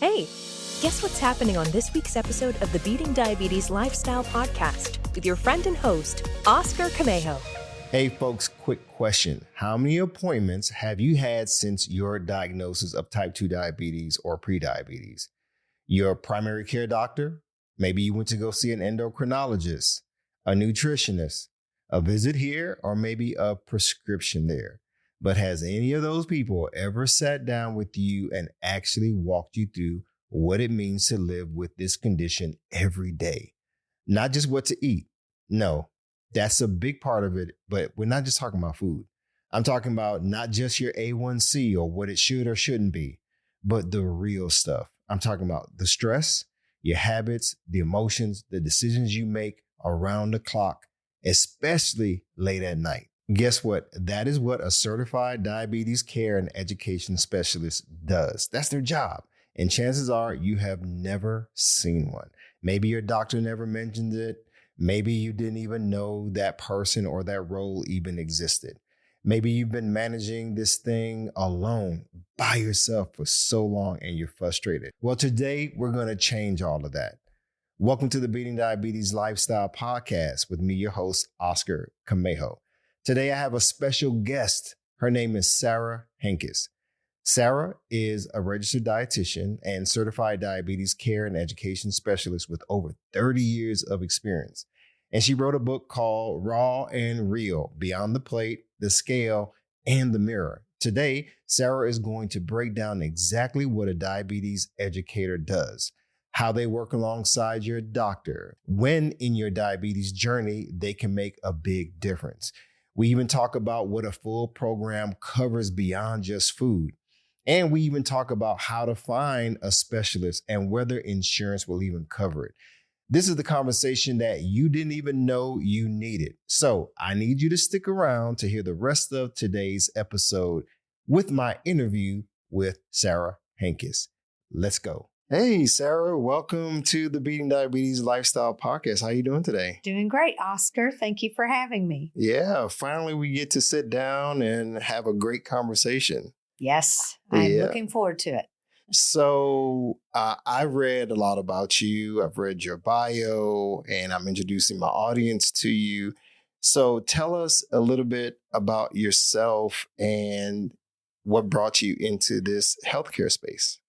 Hey, guess what's happening on this week's episode of the Beating Diabetes Lifestyle Podcast with your friend and host, Oscar Camejo. Hey folks, quick question. How many appointments have you had since your diagnosis of type 2 diabetes or prediabetes? Your primary care doctor? Maybe you went to go see an endocrinologist, a nutritionist, a visit here, or maybe a prescription there. But has any of those people ever sat down with you and actually walked you through what it means to live with this condition every day? Not just what to eat. No, that's a big part of it, but we're not just talking about food. I'm talking about not just your A1C or what it should or shouldn't be, but the real stuff. I'm talking about the stress, your habits, the emotions, the decisions you make around the clock, especially late at night. Guess what? That is what a certified diabetes care and education specialist does. That's their job. And chances are you have never seen one. Maybe your doctor never mentioned it. Maybe you didn't even know that person or that role even existed. Maybe you've been managing this thing alone by yourself for so long and you're frustrated. Well, today we're going to change all of that. Welcome to the Beating Diabetes Lifestyle Podcast with me, your host, Oscar Camejo. Today I have a special guest. Her name is Sarah Henkes. Sarah is a registered dietitian and certified diabetes care and education specialist with over 30 years of experience. And she wrote a book called Raw and Real, Beyond the Plate, the Scale, and the Mirror. Today, Sarah is going to break down exactly what a diabetes educator does, how they work alongside your doctor, when in your diabetes journey they can make a big difference. We even talk about what a full program covers beyond just food. And we even talk about how to find a specialist and whether insurance will even cover it. This is the conversation that you didn't even know you needed. So I need you to stick around to hear the rest of today's episode with my interview with Sarah Henkes. Let's go. Hey, Sarah, welcome to the Beating Diabetes Lifestyle Podcast. How you doing today? Doing great, Oscar. Thank you for having me. Yeah, finally we get to sit down and have a great conversation. Yes, I'm looking forward to it. So I read a lot about you. I've read your bio and I'm introducing my audience to you. So tell us a little bit about yourself and what brought you into this healthcare space.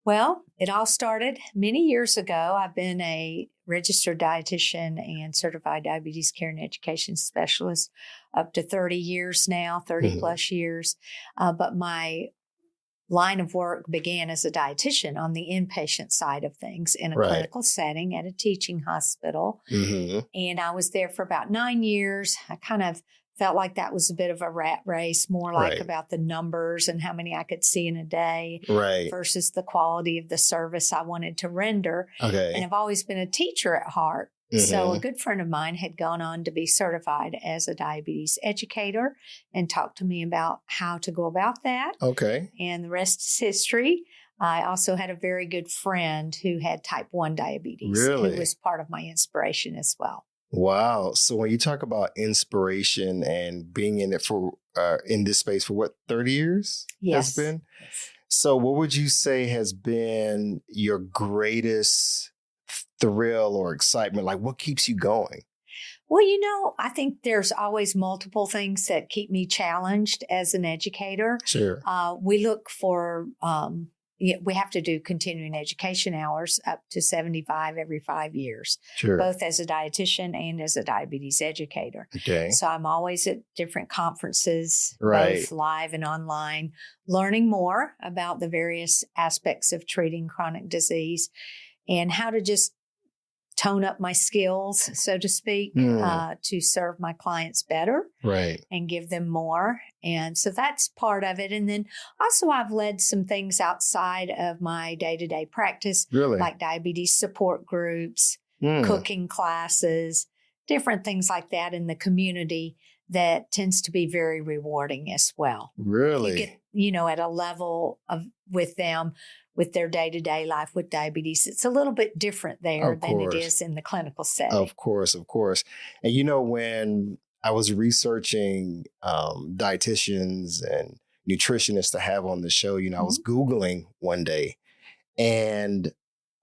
Well, it all started many years ago. I've been a registered dietitian and certified diabetes care and education specialist up to 30 years now, 30 plus years. But my line of work began as a dietitian on the inpatient side of things in a clinical setting at a teaching hospital. And I was there for about 9 years. I kind of felt like that was a bit of a rat race, more like about the numbers and how many I could see in a day versus the quality of the service I wanted to render. And I've always been a teacher at heart. So a good friend of mine had gone on to be certified as a diabetes educator and talked to me about how to go about that. And the rest is history. I also had a very good friend who had type 1 diabetes, who was part of my inspiration as well. Wow. So when you talk about inspiration and being in it for in this space for what, 30 years? Yes. Has been? So what would you say has been your greatest thrill or excitement? Like what keeps you going? Well, I think there's always multiple things that keep me challenged as an educator. We look for we have to do continuing education hours up to 75 every 5 years, both as a dietitian and as a diabetes educator. So I'm always at different conferences, both live and online, learning more about the various aspects of treating chronic disease and how to just tone up my skills, so to speak, to serve my clients better and give them more. And so that's part of it. And then also I've led some things outside of my day-to-day practice, like diabetes support groups, cooking classes, different things like that in the community that tends to be very rewarding as well. You get, at a level of with them with their day-to-day life with diabetes. It's a little bit different there than it is in the clinical setting. Of course. And when I was researching dietitians and nutritionists to have on the show, I was Googling one day And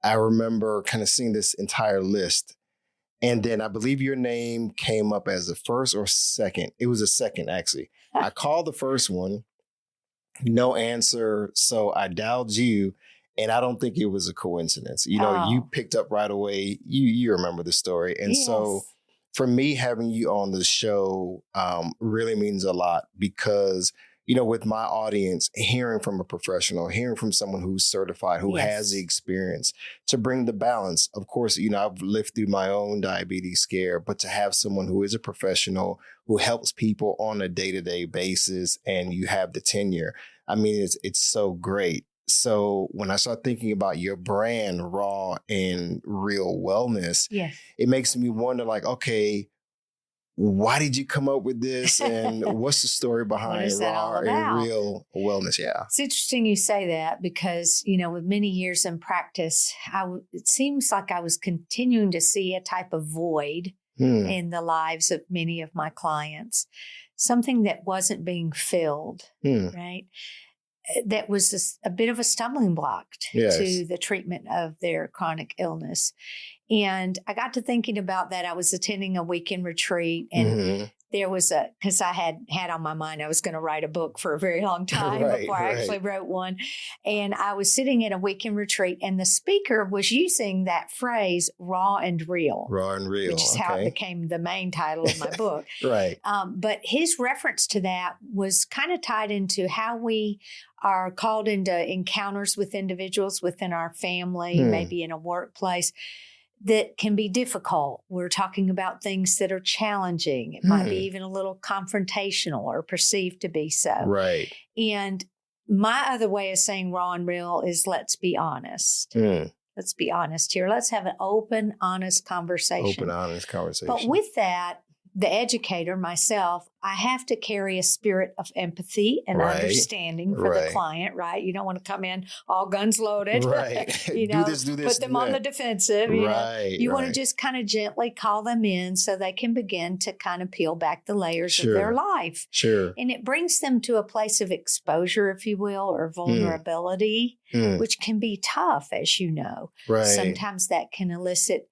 I remember kind of seeing this entire list. And then I believe your name came up as the first or second. It was a second, actually. I called the first one, no answer. So I dialed you, and I don't think it was a coincidence. You picked up right away. You remember the story. And so for me, having you on the show really means a lot because, with my audience, hearing from a professional, hearing from someone who's certified, who has the experience to bring the balance. Of course, I've lived through my own diabetes scare, but to have someone who is a professional, who helps people on a day-to-day basis, and you have the tenure, I mean, it's so great. So when I start thinking about your brand, Raw and Real Wellness, it makes me wonder, like, okay, why did you come up with this? And what's the story behind Raw and Real Wellness? Yeah. It's interesting you say that because, with many years in practice, it seems like I was continuing to see a type of void in the lives of many of my clients, something that wasn't being filled, right? That was a bit of a stumbling block to the treatment of their chronic illness. And I got to thinking about that. I was attending a weekend retreat, and there was because I had on my mind I was going to write a book for a very long time before I actually wrote one. And I was sitting at a weekend retreat, and the speaker was using that phrase, raw and real. Raw and real. Which is how it became the main title of my book. But his reference to that was kind of tied into how we are called into encounters with individuals within our family, maybe in a workplace, that can be difficult. We're talking about things that are challenging. It might be even a little confrontational or perceived to be so. Right. And my other way of saying raw and real is let's be honest. Let's be honest here. Let's have an open, honest conversation. But with that, the educator, myself, I have to carry a spirit of empathy and understanding for the client, right? You don't want to come in all guns loaded, do this, put them on the defensive. You want to just kind of gently call them in so they can begin to kind of peel back the layers of their life. And it brings them to a place of exposure, if you will, or vulnerability, which can be tough, as you know. Sometimes that can elicit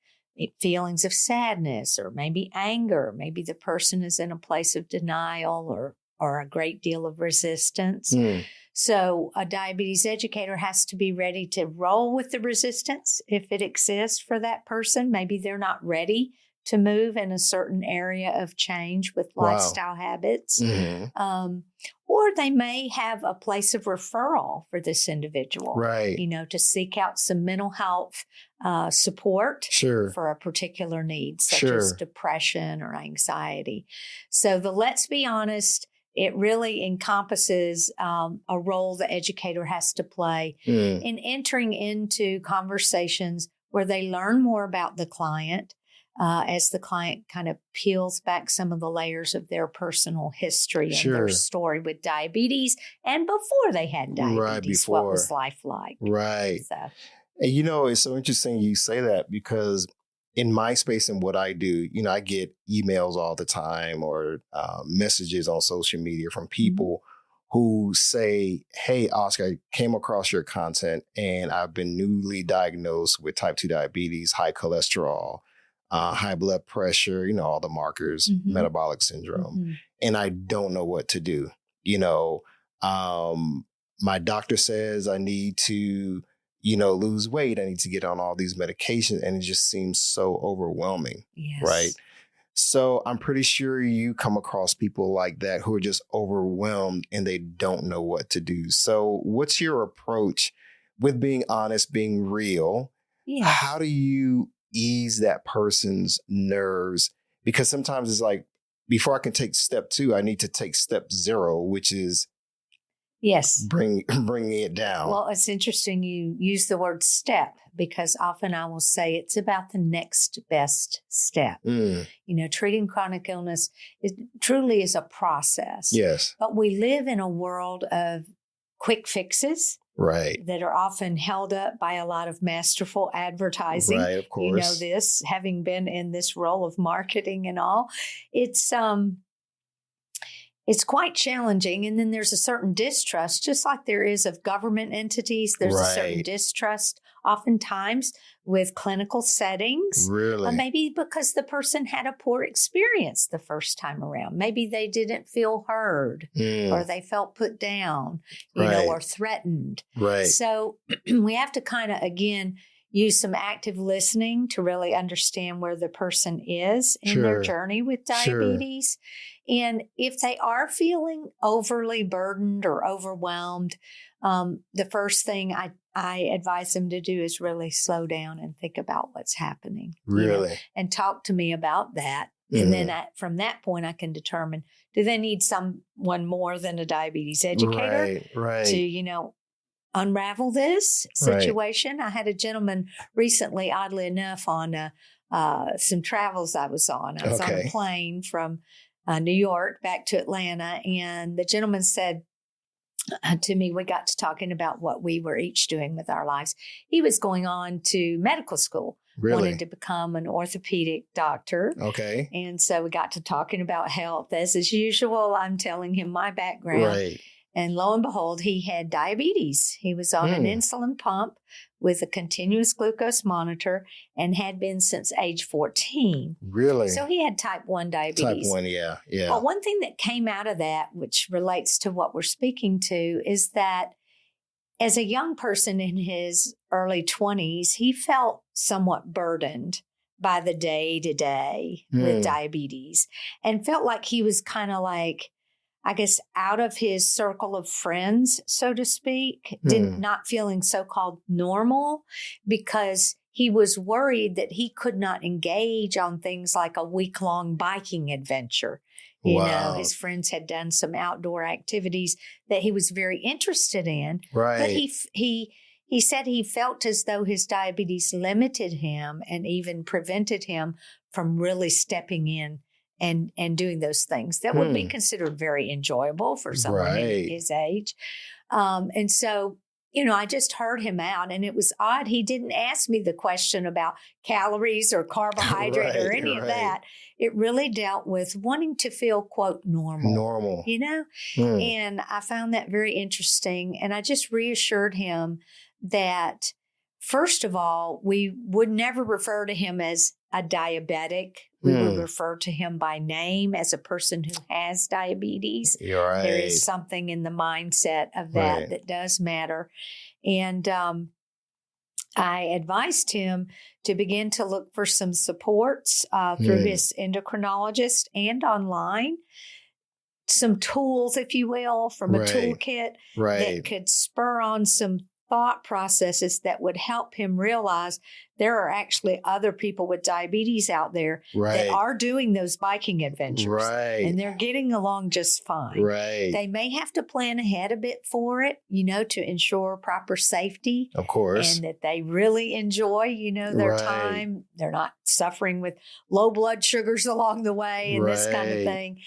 feelings of sadness or maybe anger. Maybe the person is in a place of denial or a great deal of resistance. So a diabetes educator has to be ready to roll with the resistance if it exists for that person. Maybe they're not ready to move in a certain area of change with lifestyle habits. Or they may have a place of referral for this individual, to seek out some mental health support for a particular need, such as depression or anxiety. So the let's be honest, it really encompasses a role the educator has to play in entering into conversations where they learn more about the client, as the client kind of peels back some of the layers of their personal history and their story with diabetes and before they had diabetes, what was life like. So. And it's so interesting you say that because in my space and what I do, I get emails all the time or messages on social media from people who say, hey, Oscar, I came across your content and I've been newly diagnosed with type 2 diabetes, high cholesterol, high blood pressure, all the markers, metabolic syndrome. And I don't know what to do. My doctor says I need to, lose weight. I need to get on all these medications. And it just seems so overwhelming. Right. So I'm pretty sure you come across people like that who are just overwhelmed and they don't know what to do. So what's your approach with being honest, being real? How do you ease that person's nerves? Because sometimes it's like, before I can take step 2, I need to take step 0, which is bringing it down. Well, it's interesting you use the word step because often I will say it's about the next best step. Treating chronic illness truly is a process. But we live in a world of quick fixes. That are often held up by a lot of masterful advertising. Of course. You know this, having been in this role of marketing and all. It's it's quite challenging. And then there's a certain distrust, just like there is of government entities. There's a certain distrust oftentimes with clinical settings. Really? Maybe because the person had a poor experience the first time around. Maybe they didn't feel heard or they felt put down, you know, or threatened. Right. So we have to kind of, again, use some active listening to really understand where the person is in their journey with diabetes. And if they are feeling overly burdened or overwhelmed, the first thing I advise them to do is really slow down and think about what's happening. Really? You know, and talk to me about that. And then from that point, I can determine, do they need someone more than a diabetes educator to, you know, unravel this situation? I had a gentleman recently, oddly enough, on some travels I was on. I was on a plane from New York back to Atlanta, and the gentleman said to me, we got to talking about what we were each doing with our lives. He was going on to medical school, wanted to become an orthopedic doctor. Okay. And so we got to talking about health. As usual, I'm telling him my background. Right. And lo and behold, he had diabetes. He was on an insulin pump with a continuous glucose monitor and had been since age 14. Really? So he had type 1 diabetes. Type 1, yeah. But one thing that came out of that, which relates to what we're speaking to, is that as a young person in his early 20s, he felt somewhat burdened by the day-to-day with diabetes and felt like he was kind of like, I guess, out of his circle of friends, so to speak, not feeling so-called normal because he was worried that he could not engage on things like a week-long biking adventure. You know, his friends had done some outdoor activities that he was very interested in. Right. But he said he felt as though his diabetes limited him and even prevented him from really stepping in and doing those things that would be considered very enjoyable for someone his age. And so, you know, I just heard him out, and it was odd. He didn't ask me the question about calories or carbohydrate or any of that. It really dealt with wanting to feel, quote, normal. You know? And I found that very interesting. And I just reassured him that, first of all, we would never refer to him as a diabetic. We would refer to him by name as a person who has diabetes. You're right. There is something in the mindset of that that does matter. And I advised him to begin to look for some supports through his endocrinologist and online. Some tools, if you will, from a toolkit that could spur on some thought processes that would help him realize there are actually other people with diabetes out there that are doing those biking adventures. And they're getting along just fine. They may have to plan ahead a bit for it, you know, to ensure proper safety. Of course. And that they really enjoy, you know, their time. They're not suffering with low blood sugars along the way and this kind of thing.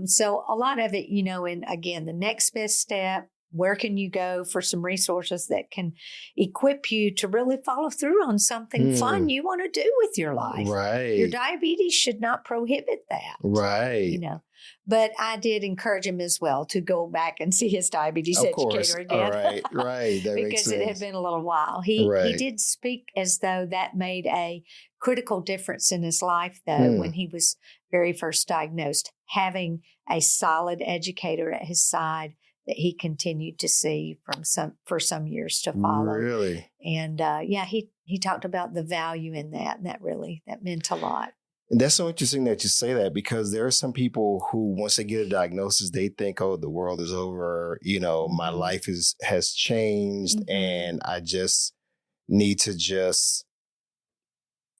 So a lot of it, you know, and again, the next best step, where can you go for some resources that can equip you to really follow through on something fun you want to do with your life? Your diabetes should not prohibit that. You know, but I did encourage him as well to go back and see his diabetes educator again. That because it had been a little while. He did speak as though that made a critical difference in his life, though, when he was very first diagnosed, having a solid educator at his side that he continued to see for some years to follow. And he talked about the value in that, and that meant a lot. And that's so interesting that you say that, because there are some people who, once they get a diagnosis, they think, oh, the world is over. You know, my life has changed and I just need to just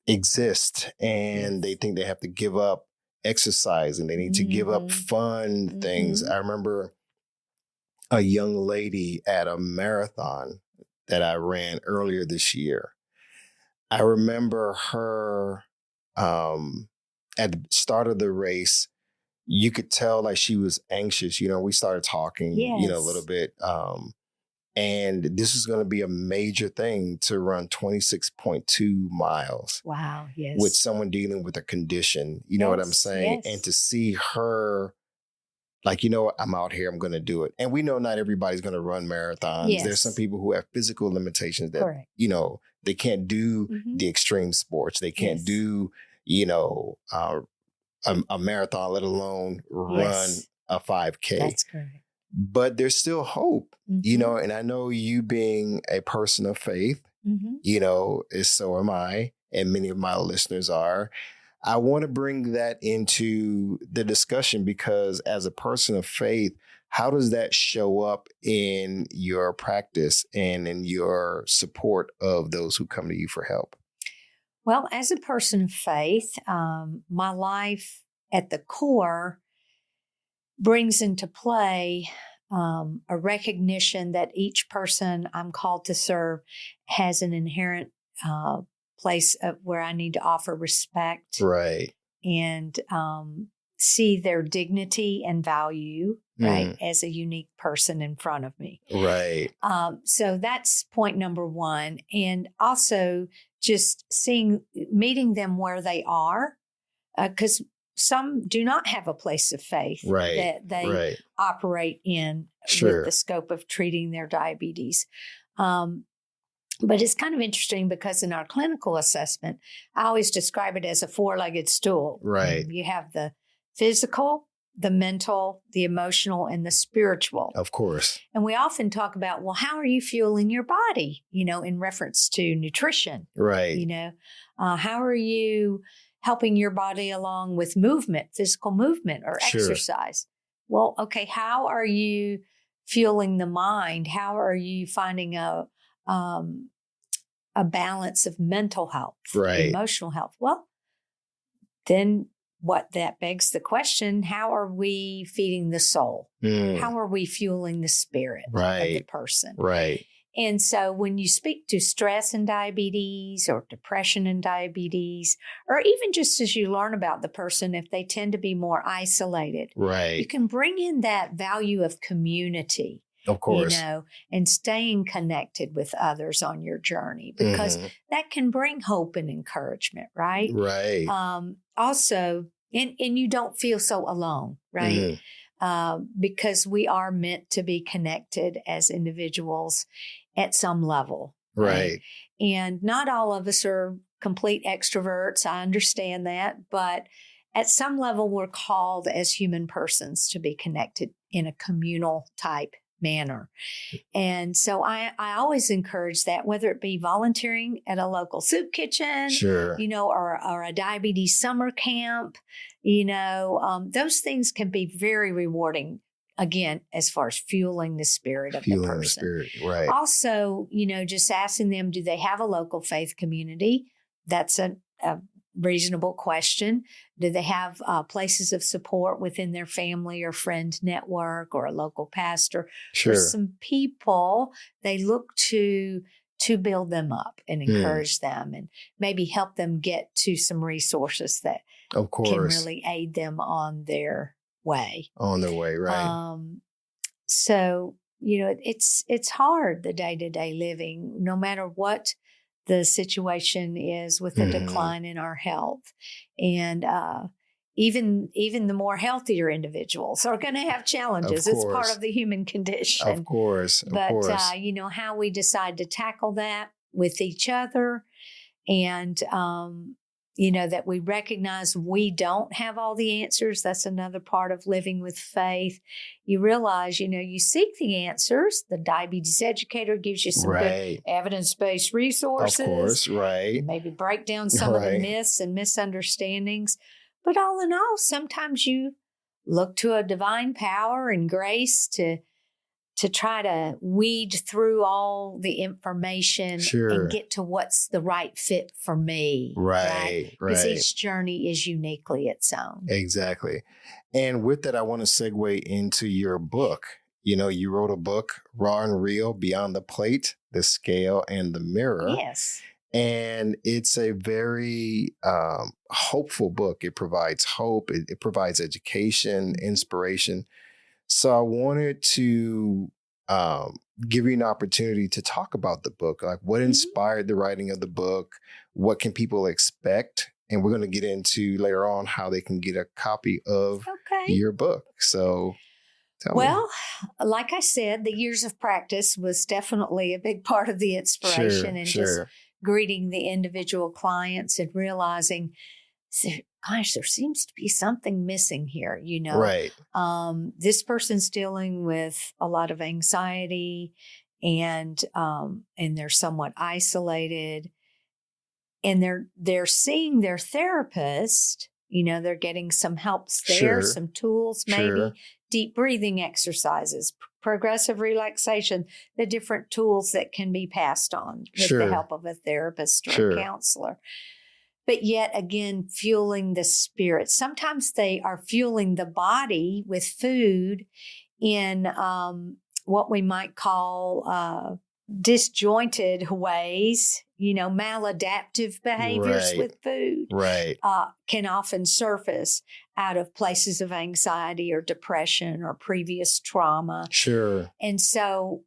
exist. And they think they have to give up exercise and they need to give up fun things. I remember a young lady at a marathon that I ran earlier this year. I remember her at the start of the race, you could tell like she was anxious. You know, we started talking, you know, a little bit. And this is going to be a major thing to run 26.2 miles. Wow, yes. With someone dealing with a condition. You know what I'm saying? And to see her like, I'm out here, I'm going to do it. And we know not everybody's going to run marathons. Yes. There's some people who have physical limitations that, Correct. They can't do the extreme sports. They can't do, a marathon, let alone run a 5K. That's correct. But there's still hope, and I know you being a person of faith, so am I, and many of my listeners are. I want to bring that into the discussion because as a person of faith, how does that show up in your practice and in your support of those who come to you for help? Well, as a person of faith, my life at the core brings into play a recognition that each person I'm called to serve has an inherent place where I need to offer respect. Right. And see their dignity and value, right, as a unique person in front of me. Right. So that's point number one. And also just meeting them where they are, because some do not have a place of faith that they operate in with the scope of treating their diabetes. But it's kind of interesting because in our clinical assessment, I always describe it as a four-legged stool. Right. You have the physical, the mental, the emotional, and the spiritual. Of course. And we often talk about, well, how are you fueling your body, in reference to nutrition? Right. How are you helping your body along with movement, physical movement or exercise? Well, okay, how are you fueling the mind? How are you finding a balance of mental health, emotional health? Well, then that begs the question, how are we feeding the soul? How are we fueling the spirit of the person? Right. And so when you speak to stress and diabetes or depression and diabetes, or even just as you learn about the person, if they tend to be more isolated, you can bring in that value of community. Of course. And staying connected with others on your journey, because that can bring hope and encouragement, right? Right. Also, and you don't feel so alone, right? Because we are meant to be connected as individuals at some level. Right. And not all of us are complete extroverts. I understand that. But at some level, we're called as human persons to be connected in a communal type manner. And so I always encourage that, whether it be volunteering at a local soup kitchen, or a diabetes summer camp, those things can be very rewarding, again, as far as fueling the spirit of the person. Right. Also, just asking them, do they have a local faith community? That's a reasonable question. Do they have places of support within their family or friend network or a local pastor? For some people, they look to build them up and encourage them and maybe help them get to some resources that can really aid them on their way. Right. So, it's hard, the day-to-day living, no matter what the situation is with a decline in our health. And even the more healthier individuals are going to have challenges. It's part of the human condition. Of course. But, how we decide to tackle that with each other, and, that we recognize we don't have all the answers. That's another part of living with faith. You realize, you seek the answers. The diabetes educator gives you some good evidence-based resources. Of course, right. Maybe break down some of the myths and misunderstandings. But all in all, sometimes you look to a divine power and grace to try to weed through all the information and get to what's the right fit for me. Right. Because each journey is uniquely its own. Exactly. And with that, I want to segue into your book. You wrote a book, Raw and Real, Beyond the Plate, the Scale, and the Mirror. Yes. And it's a very hopeful book. It provides hope. It provides education, inspiration. So I wanted to give you an opportunity to talk about the book, like what inspired the writing of the book, what can people expect, and we're going to get into later on how they can get a copy of your book. So Well, like I said, the years of practice was definitely a big part of the inspiration and just greeting the individual clients and realizing, gosh, there seems to be something missing here, Right. This person's dealing with a lot of anxiety and they're somewhat isolated and they're seeing their therapist, they're getting some helps there, some tools, maybe deep breathing exercises, progressive relaxation, the different tools that can be passed on with the help of a therapist or a counselor. But yet again, fueling the spirit. Sometimes they are fueling the body with food in what we might call disjointed ways, maladaptive behaviors with food can often surface out of places of anxiety or depression or previous trauma. And so,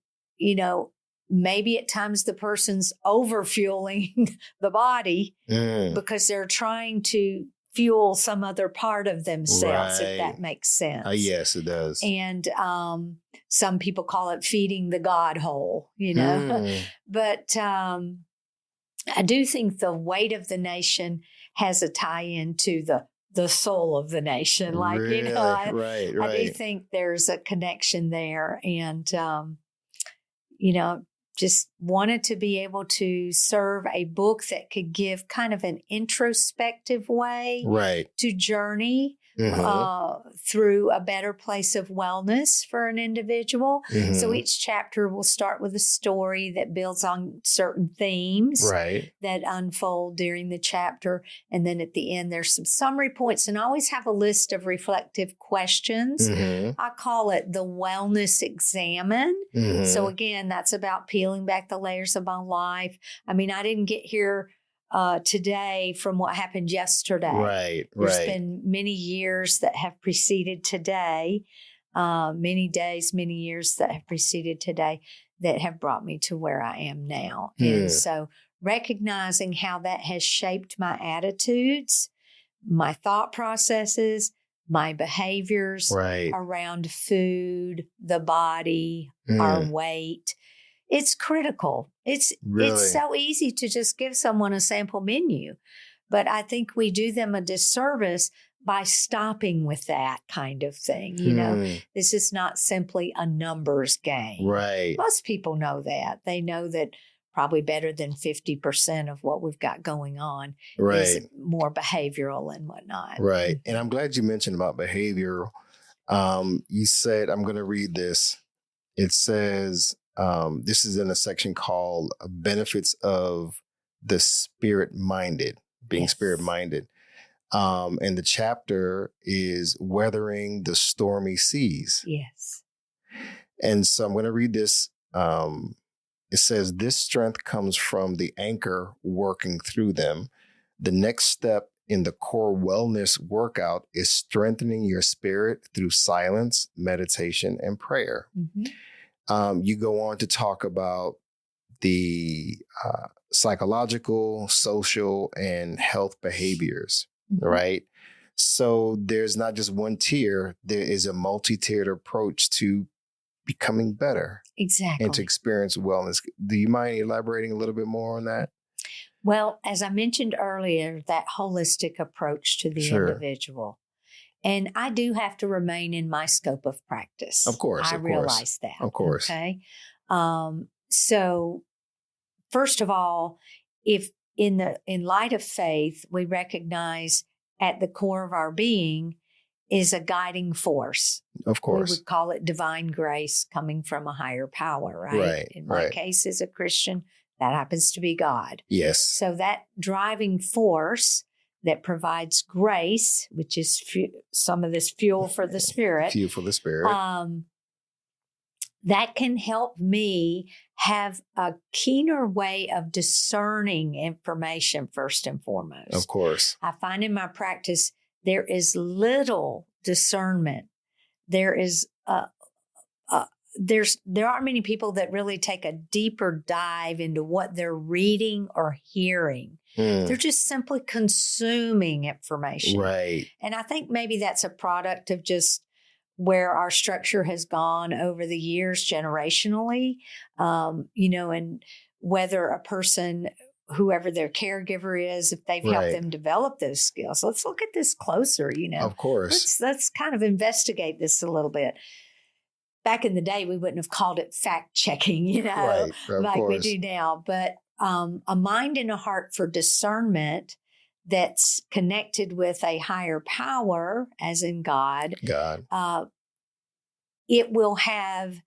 maybe at times the person's overfueling the body because they're trying to fuel some other part of themselves, if that makes sense. Yes, it does. And some people call it feeding the God hole, But I do think the weight of the nation has a tie-in to the soul of the nation. Like, I do think there's a connection there. And, just wanted to be able to serve a book that could give kind of an introspective way to journey through a better place of wellness for an individual. So each chapter will start with a story that builds on certain themes that unfold during the chapter. And then at the end, there's some summary points, and I always have a list of reflective questions. I call it the Wellness Examine. So again, that's about peeling back the layers of my life. I mean, I didn't get here today from what happened yesterday. There's been many years that have preceded today, many days, many years that have preceded today that have brought me to where I am now. And so recognizing how that has shaped my attitudes, my thought processes, my behaviors around food, the body, our weight. It's critical. It's so easy to just give someone a sample menu, but I think we do them a disservice by stopping with that kind of thing. This is not simply a numbers game. Most people know that. They know that probably better than 50% of what we've got going on is more behavioral and whatnot. And I'm glad you mentioned about behavioral. You said, I'm going to read this. It says, this is in a section called Benefits of the Spirit-Minded, being spirit-minded. And the chapter is Weathering the Stormy Seas. And so I'm going to read this. It says, this strength comes from the anchor working through them. The next step in the core wellness workout is strengthening your spirit through silence, meditation, and prayer. You go on to talk about the psychological, social, and health behaviors, right? So there's not just one tier. There is a multi-tiered approach to becoming better. Exactly. And to experience wellness. Do you mind elaborating a little bit more on that? Well, as I mentioned earlier, that holistic approach to the individual. And I do have to remain in my scope of practice. Of course. I realize that. Of course. Okay. So first of all, if in light of faith, we recognize at the core of our being is a guiding force. Of course. We would call it divine grace coming from a higher power, right? In my case, as a Christian, that happens to be God. Yes. So that driving force that provides grace, which is some of this fuel for the spirit. Fuel for the spirit. That can help me have a keener way of discerning information first and foremost. Of course. I find in my practice, there is little discernment. There aren't many people that really take a deeper dive into what they're reading or hearing. They're just simply consuming information. Right. And I think maybe that's a product of just where our structure has gone over the years generationally, and whether a person, whoever their caregiver is, if they've helped them develop those skills. Let's look at this closer, Of course. Let's kind of investigate this a little bit. Back in the day, we wouldn't have called it fact checking, like we do now. But a mind and a heart for discernment that's connected with a higher power, as in God, it will have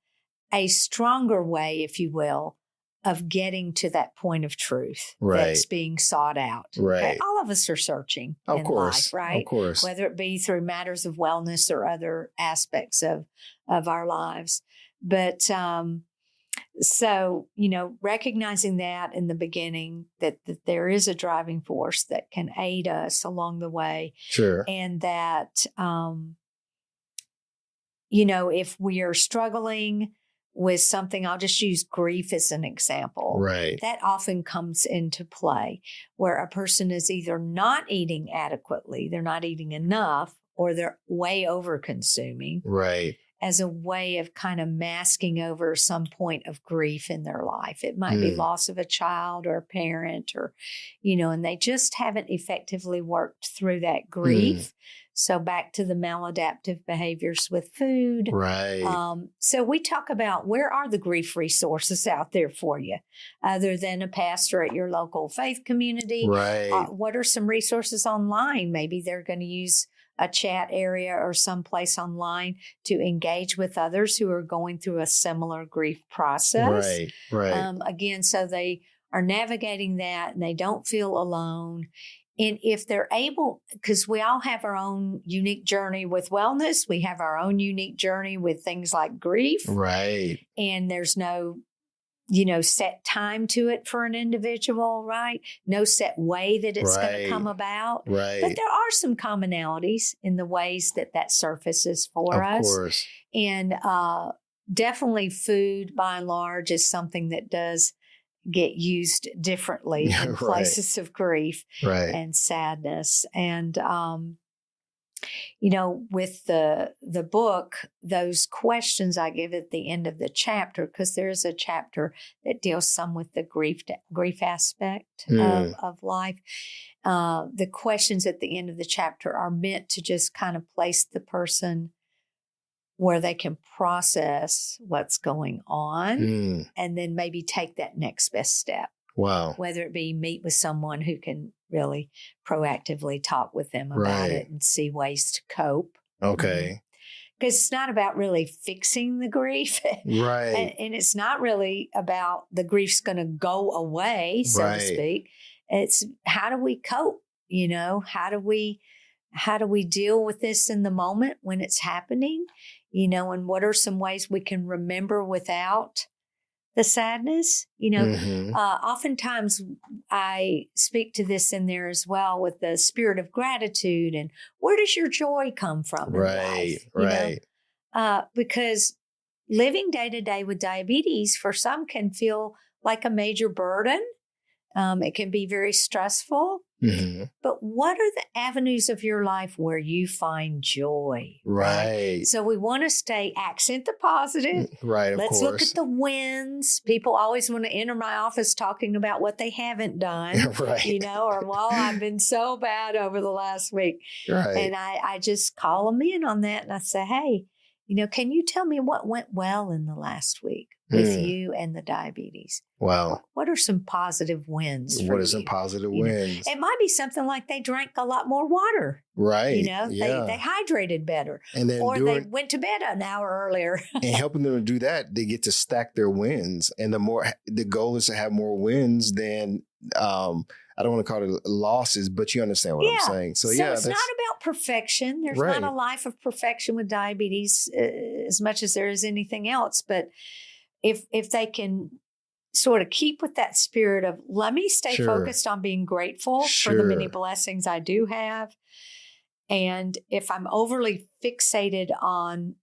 a stronger way, if you will, of getting to that point of truth that's being sought out. Okay? All of us are searching in life, right? Of course. Whether it be through matters of wellness or other aspects of our lives. But so, recognizing that in the beginning, that there is a driving force that can aid us along the way. Sure. And that, if we are struggling with something, I'll just use grief as an example. Right. That often comes into play where a person is either not eating adequately, they're not eating enough, or they're way over consuming. Right. As a way of kind of masking over some point of grief in their life. It might be loss of a child or a parent, or, and they just haven't effectively worked through that grief. So back to the maladaptive behaviors with food. Right. So we talk about, where are the grief resources out there for you, other than a pastor at your local faith community? Right. What are some resources online? Maybe they're going to use a chat area or someplace online to engage with others who are going through a similar grief process. Right. Again, so they are navigating that and they don't feel alone. And if they're able, because we all have our own unique journey with wellness, we have our own unique journey with things like grief. Right. And there's no set time to it for an individual, right? No set way that it's going to come about. Right. But there are some commonalities in the ways that surfaces for us. Of course. And definitely food, by and large, is something that does get used differently in places of grief and sadness. And, with the book, those questions I give at the end of the chapter, because there's a chapter that deals some with the grief aspect of life. The questions at the end of the chapter are meant to just kind of place the person where they can process what's going on and then maybe take that next best step. Wow. Whether it be meet with someone who can really proactively talk with them about it and see ways to cope. Okay. Because it's not about really fixing the grief. Right. And it's not really about the grief's going to go away, so to speak. It's how do we cope? How do we deal with this in the moment when it's happening? And what are some ways we can remember without the sadness? Oftentimes I speak to this in there as well, with the spirit of gratitude and where does your joy come from in life? Because living day to day with diabetes for some can feel like a major burden. It can be very stressful. But what are the avenues of your life where you find joy? Right. So we want to accent the positive. Right. Of Let's course. look at the wins. People always want to enter my office talking about what they haven't done. Right. Or, I've been so bad over the last week. Right. And I just call them in on that. And I say, hey, can you tell me what went well in the last week with you and the diabetes? Wow. What are some positive wins? What are some positive wins? It might be something like they drank a lot more water. Right. They hydrated better. And then they went to bed an hour earlier. And helping them to do that, they get to stack their wins. And the goal is to have more wins than, I don't want to call it losses, but you understand what I'm saying. So it's not about perfection. There's not a life of perfection with diabetes as much as there is anything else. But if they can sort of keep with that spirit of, let me stay focused on being grateful for the many blessings I do have. And if I'm overly fixated on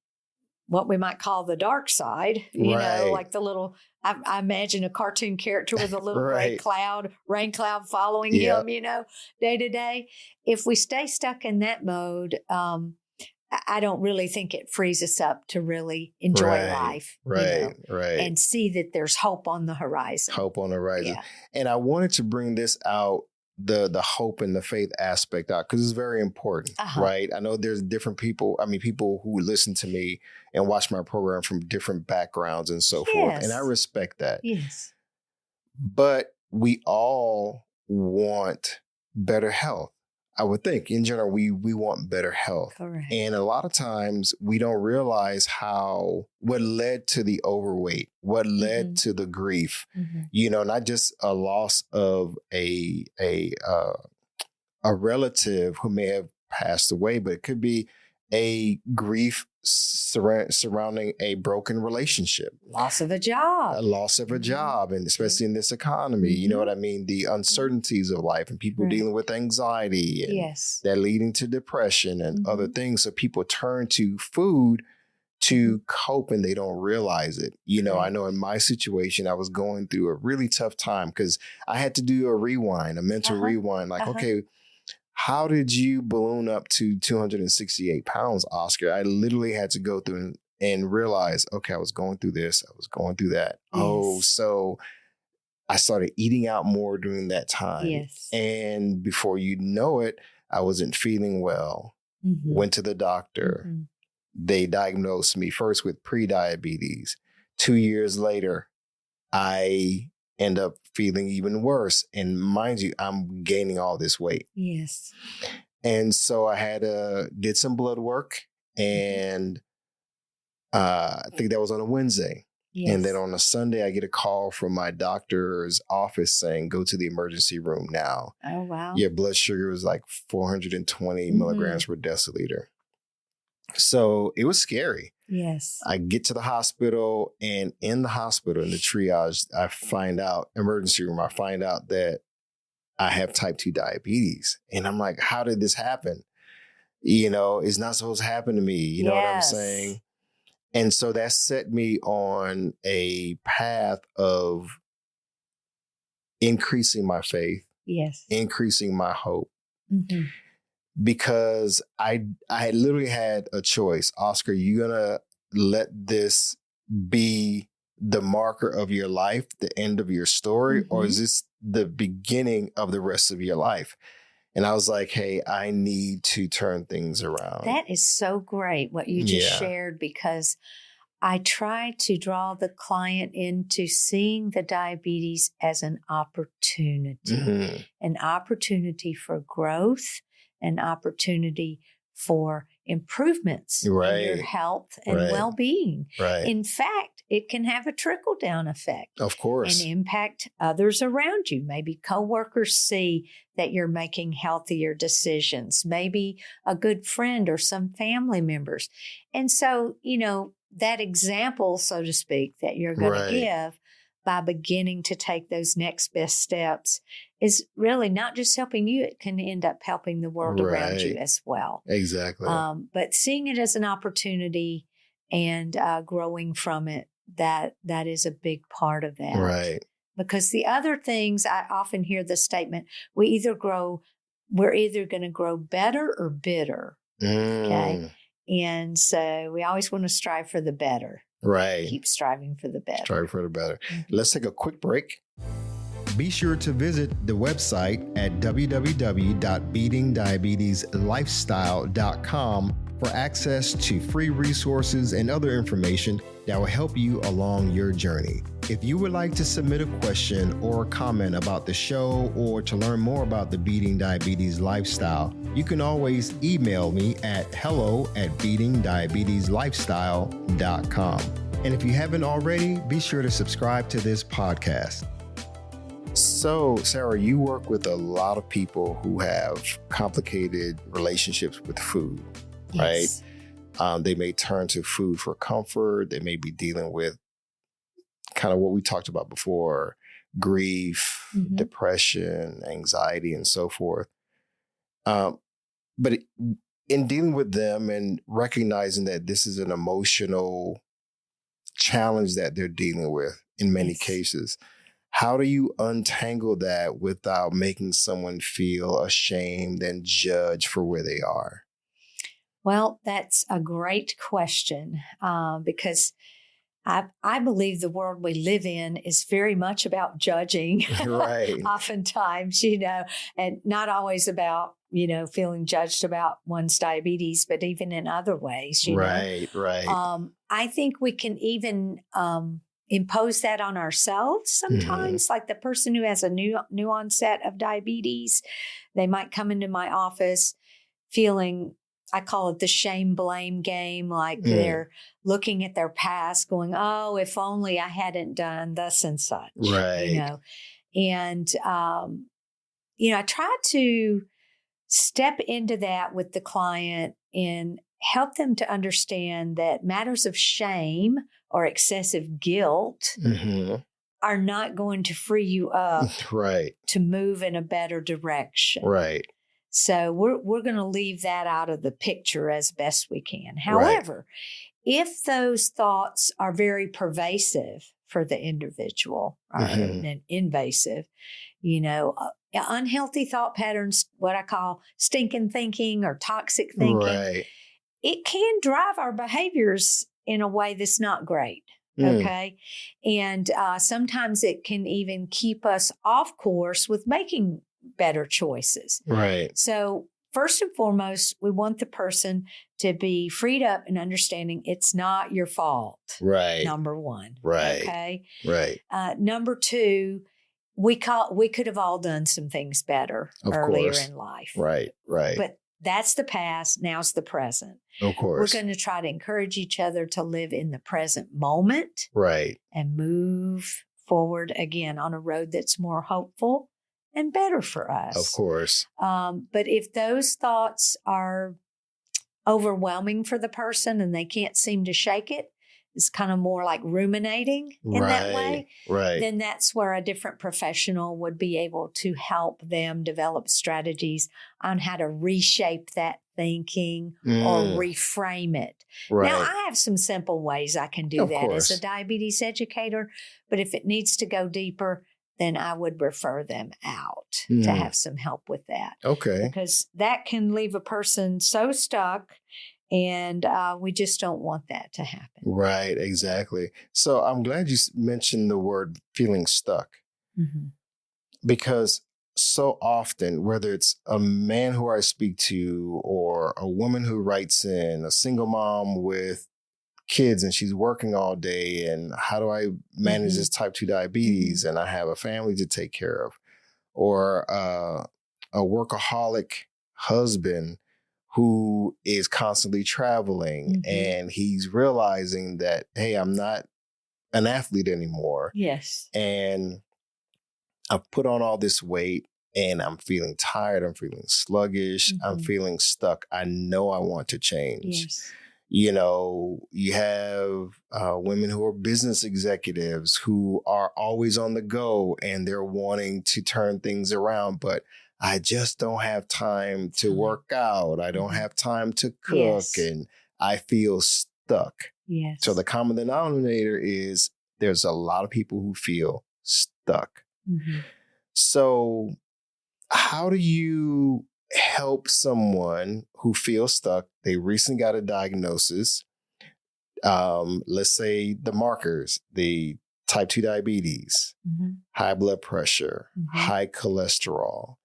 what we might call the dark side, like the little, I imagine a cartoon character with a little rain cloud following him, day to day. If we stay stuck in that mode, I don't really think it frees us up to really enjoy life. Right. And see that there's hope on the horizon. Hope on the horizon. Yeah. And I wanted to bring this out, the hope and the faith aspect out, because it's very important, right? I know there's different people, people who listen to me and watch my program from different backgrounds and so forth. And I respect that. Yes. But we all want better health. I would think in general, we want better health. Correct. And a lot of times we don't realize what led to the overweight, what led to the grief, not just a loss of a relative who may have passed away, but it could be a grief surrounding a broken relationship. Loss of a job. A loss of a job, and especially in this economy, you know what I mean? The uncertainties of life and people dealing with anxiety and that leading to depression and other things. So people turn to food to cope and they don't realize it. I know in my situation, I was going through a really tough time because I had to do a mental rewind. Like, okay, how did you balloon up to 268 pounds, Oscar? I literally had to go through and realize, okay, I was going through this. I was going through that. Yes. Oh, so I started eating out more during that time. Yes. And before you know it, I wasn't feeling well. Went to the doctor. They diagnosed me first with pre-diabetes. 2 years later, I end up feeling even worse. And mind you, I'm gaining all this weight. Yes. And so I did some blood work, and I think that was on a Wednesday. Yes. And then on a Sunday, I get a call from my doctor's office saying, go to the emergency room now. Oh, wow. Your blood sugar was like 420 milligrams per deciliter. So it was scary. Yes. I get to the hospital, and in the hospital, in the triage, emergency room, I find out that I have type 2 diabetes. And I'm like, how did this happen? It's not supposed to happen to me. You know what I'm saying? And so that set me on a path of increasing my faith. Yes. Increasing my hope. Because I literally had a choice. Oscar, you gonna let this be the marker of your life, the end of your story, or is this the beginning of the rest of your life? And I was like, hey, I need to turn things around. That is so great what you just shared, because I try to draw the client into seeing the diabetes as an opportunity, an opportunity for growth, an opportunity for improvements in your health and well-being. Right. In fact, it can have a trickle-down effect. Of course. And impact others around you. Maybe coworkers see that you're making healthier decisions. Maybe a good friend or some family members. And so, that example, so to speak, that you're going to give by beginning to take those next best steps is really not just helping you, it can end up helping the world around you as well. Exactly. But seeing it as an opportunity and growing from it, that is a big part of that. Right. Because the other things, I often hear the statement, we're either going to grow better or bitter. Okay. And so we always want to strive for the better. Right. Keep striving for the better. Strive for the better. Let's take a quick break. Be sure to visit the website at www.beatingdiabetieslifestyle.com for access to free resources and other information that will help you along your journey. If you would like to submit a question or comment about the show or to learn more about the Beating Diabetes Lifestyle, you can always email me at hello@beatingdiabetieslifestyle.com. And if you haven't already, be sure to subscribe to this podcast. So, Sarah, you work with a lot of people who have complicated relationships with food, right? They may turn to food for comfort. They may be dealing with kind of what we talked about before, grief, depression, anxiety, and so forth. But in dealing with them and recognizing that this is an emotional challenge that they're dealing with in many cases, how do you untangle that without making someone feel ashamed and judged for where they are? Well, that's a great question because I believe the world we live in is very much about judging. Right. Oftentimes, and not always about, feeling judged about one's diabetes, but even in other ways, Right. I think we can even impose that on ourselves sometimes. Like the person who has a new onset of diabetes, they might come into my office feeling, I call it the shame blame game. Like they're looking at their past going, oh, if only I hadn't done thus and such, Right. And, I try to step into that with the client and help them to understand that matters of shame or excessive guilt are not going to free you up to move in a better direction. Right. So we're going to leave that out of the picture as best we can. However, if those thoughts are very pervasive for the individual and invasive, unhealthy thought patterns, what I call stinking thinking or toxic thinking, it can drive our behaviors in a way that's not great. Okay. And sometimes it can even keep us off course with making better choices. Right. So first and foremost, we want the person to be freed up and understanding it's not your fault. Right. Number one. Right. Okay. Right. Number two, we could have all done some things better earlier in life. Right. Right. But that's the past. Now's the present. Of course. We're going to try to encourage each other to live in the present moment. Right. And move forward again on a road that's more hopeful and better for us. Of course. But if those thoughts are overwhelming for the person and they can't seem to shake it, it's kind of more like ruminating in that way, then that's where a different professional would be able to help them develop strategies on how to reshape that thinking or reframe it. Right. Now, I have some simple ways I can do that as a diabetes educator, but if it needs to go deeper, then I would refer them out to have some help with that. Okay. Because that can leave a person so stuck, and we just don't want that to happen. Right, exactly. So I'm glad you mentioned the word feeling stuck. Because so often, whether it's a man who I speak to or a woman who writes in, a single mom with kids and she's working all day, and how do I manage this type 2 diabetes and I have a family to take care of, or a workaholic husband who is constantly traveling and he's realizing that, hey, I'm not an athlete anymore. Yes. And I've put on all this weight and I'm feeling tired. I'm feeling sluggish. I'm feeling stuck. I know I want to change. Yes. You have women who are business executives who are always on the go and they're wanting to turn things around, but I just don't have time to work out. I don't have time to cook and I feel stuck. Yes. So the common denominator is there's a lot of people who feel stuck. So how do you help someone who feels stuck? They recently got a diagnosis. Let's say the markers, the type 2 diabetes, high blood pressure, high cholesterol.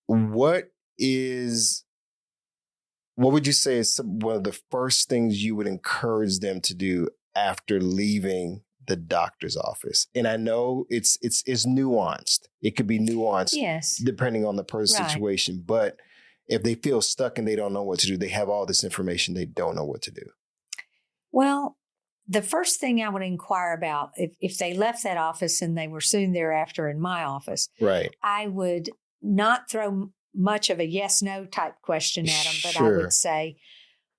What would you say is one of the first things you would encourage them to do after leaving the doctor's office? And I know it's nuanced. It could be nuanced depending on the person's situation. But if they feel stuck and they don't know what to do, they have all this information, they don't know what to do. Well, the first thing I would inquire about, if they left that office and they were soon thereafter in my office, I would not throw much of a yes-no type question at them, but I would say,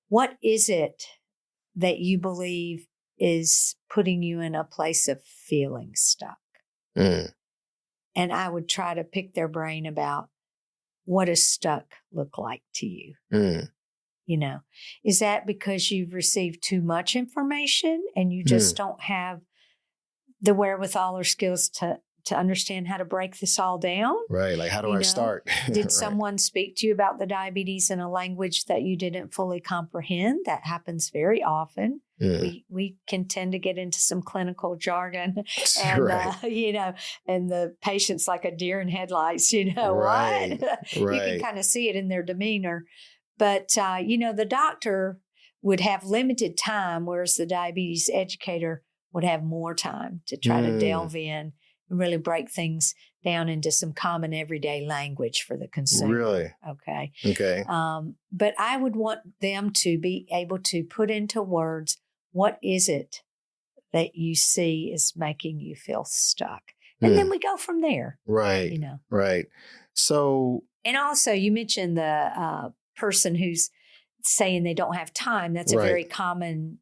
what is it that you believe is putting you in a place of feeling stuck? And I would try to pick their brain about, what does stuck look like to you? Is that because you've received too much information and you just don't have the wherewithal or skills to to understand how to break this all down. Right. Like, how do I start? Did Right. someone speak to you about the diabetes in a language that you didn't fully comprehend? That happens very often. We can tend to get into some clinical jargon and, Right. And the patient's like a deer in headlights, Right. what? You can kind of see it in their demeanor. But, the doctor would have limited time, whereas the diabetes educator would have more time to try to delve in and really break things down into some common everyday language for the consumer. Really? Okay. Okay. But I would want them to be able to put into words, what is it that you see is making you feel stuck? And then we go from there. Right. Right. So. And also, you mentioned the person who's saying they don't have time. That's a very common,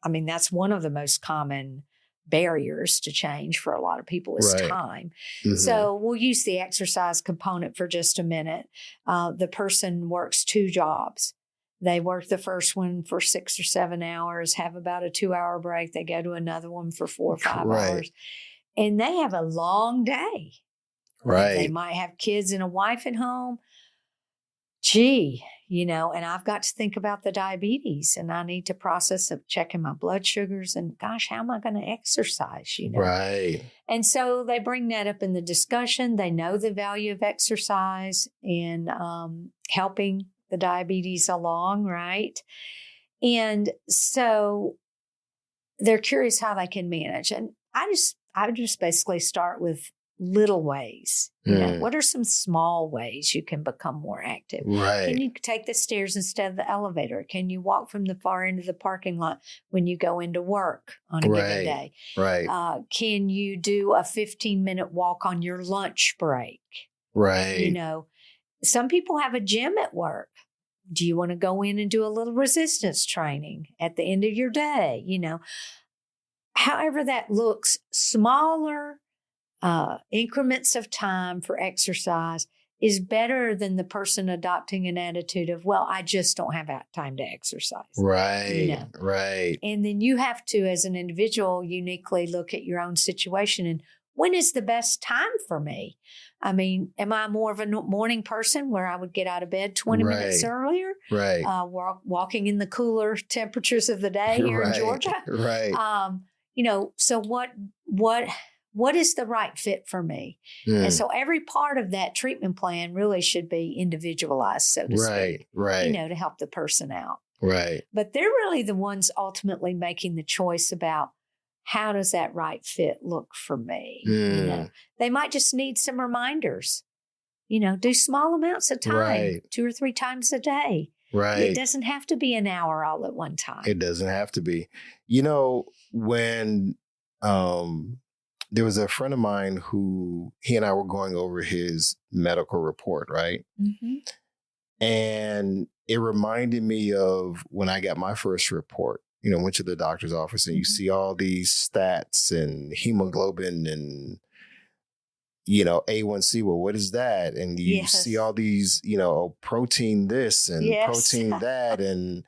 that's one of the most common barriers to change for a lot of people is time. Mm-hmm. So we'll use the exercise component for just a minute. The person works 2 jobs. They work the first one for 6 or 7 hours, have about a 2-hour break. They go to another one for 4 or 5 hours. And they have a long day. Right. They might have kids and a wife at home. Gee, and I've got to think about the diabetes and I need to process of checking my blood sugars and gosh, how am I going to exercise, Right. And so they bring that up in the discussion. They know the value of exercise in helping the diabetes along, right? And so they're curious how they can manage. And I would just basically start with little ways. What are some small ways you can become more active? Right. Can you take the stairs instead of the elevator? Can you walk from the far end of the parking lot when you go into work on a given day? Right. Can you do a 15-minute walk on your lunch break? Right. Some people have a gym at work. Do you want to go in and do a little resistance training at the end of your day? However that looks, smaller increments of time for exercise is better than the person adopting an attitude of, well, I just don't have time to exercise. Right. Right. And then you have to, as an individual, uniquely look at your own situation and when is the best time for me? Am I more of a morning person where I would get out of bed 20 minutes earlier? Right. Walking in the cooler temperatures of the day here in Georgia. Right. So what is the right fit for me? And so every part of that treatment plan really should be individualized, so to speak. Right. To help the person out. Right. But they're really the ones ultimately making the choice about how does that right fit look for me? They might just need some reminders. Do small amounts of time, 2 or 3 times a day. Right. It doesn't have to be an hour all at one time. It doesn't have to be. When there was a friend of mine who he and I were going over his medical report, right? Mm-hmm. And it reminded me of when I got my first report. Went to the doctor's office and you see all these stats and hemoglobin and, A1C. Well, what is that? And you see all these, protein this and protein that and,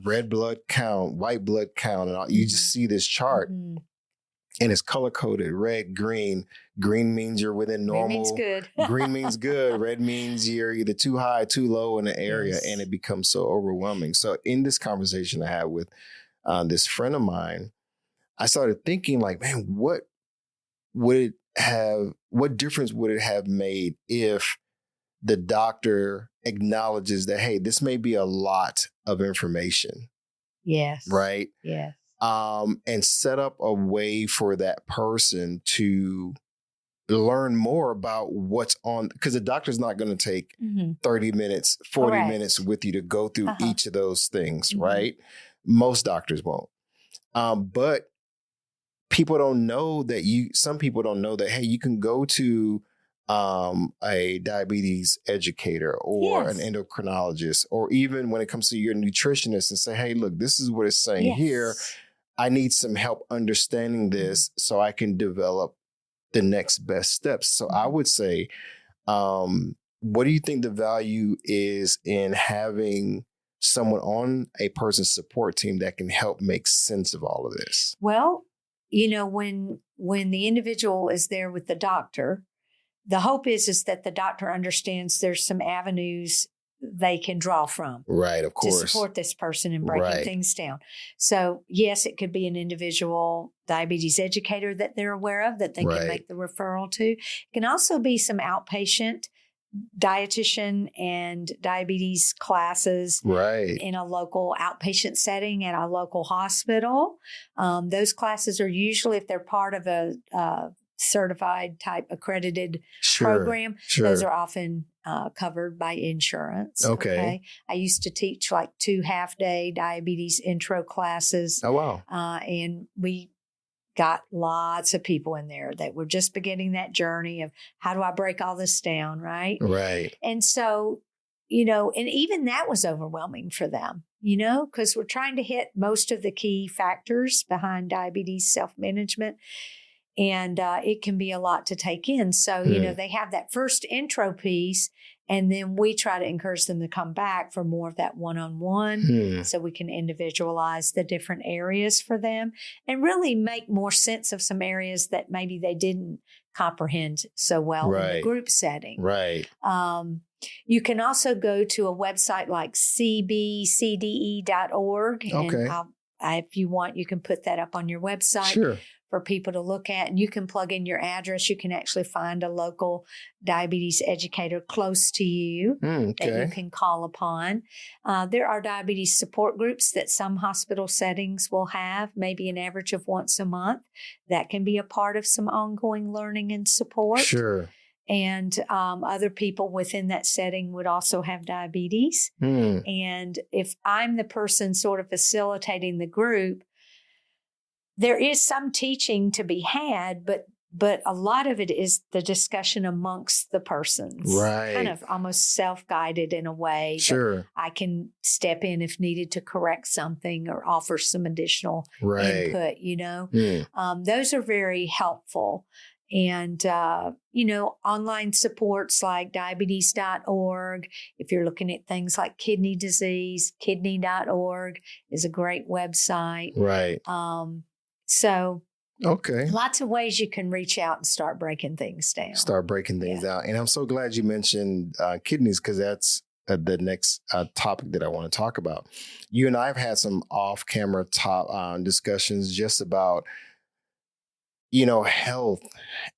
red blood count, white blood count. And all, you just see this chart and it's color coded, red, green. Green means you're within normal. Green means good. Green means good. Red means you're either too high, too low in the area, and it becomes so overwhelming. So in this conversation I had with this friend of mine, I started thinking like, man, what difference would it have made if the doctor acknowledges that, hey, this may be a lot of information. Yes. Right? Yes. And set up a way for that person to learn more about what's on, because the doctor's not going to take 30 minutes, 40 minutes with you to go through each of those things, right? Most doctors won't. But people don't know that some people don't know that, hey, you can go to a diabetes educator or an endocrinologist, or even when it comes to your nutritionist and say, hey, look, this is what it's saying here. I need some help understanding this so I can develop the next best steps. So I would say, what do you think the value is in having someone on a person's support team that can help make sense of all of this? Well, when when the individual is there with the doctor, the hope is that the doctor understands there's some avenues they can draw from. Right, of course. To support this person in breaking things down. So, yes, it could be an individual diabetes educator that they're aware of that they can make the referral to. It can also be some outpatient dietitian and diabetes classes in a local outpatient setting at a local hospital. Those classes are usually, if they're part of a certified type accredited program, those are often covered by insurance. Okay. I used to teach like 2 half-day diabetes intro classes. Oh, wow. And we got lots of people in there that were just beginning that journey of how do I break all this down, right? Right. And so, and even that was overwhelming for them, because we're trying to hit most of the key factors behind diabetes self-management. And it can be a lot to take in. So, they have that first intro piece, and then we try to encourage them to come back for more of that one-on-one so we can individualize the different areas for them and really make more sense of some areas that maybe they didn't comprehend so well in the group setting. Right. You can also go to a website like cbcde.org. Okay. And if you want, you can put that up on your website for people to look at. And you can plug in your address. You can actually find a local diabetes educator close to you that you can call upon. There are diabetes support groups that some hospital settings will have, maybe an average of once a month. That can be a part of some ongoing learning and support. Sure. And other people within that setting would also have diabetes. And if I'm the person sort of facilitating the group, there is some teaching to be had, but a lot of it is the discussion amongst the persons. Right. Kind of almost self-guided in a way. Sure. I can step in if needed to correct something or offer some additional input, Those are very helpful. And, online supports like diabetes.org. If you're looking at things like kidney disease, kidney.org is a great website. Right. Lots of ways you can reach out and start breaking things down. Out. And I'm so glad you mentioned kidneys, because that's the next topic that I want to talk about. You and I have had some off-camera discussions just about health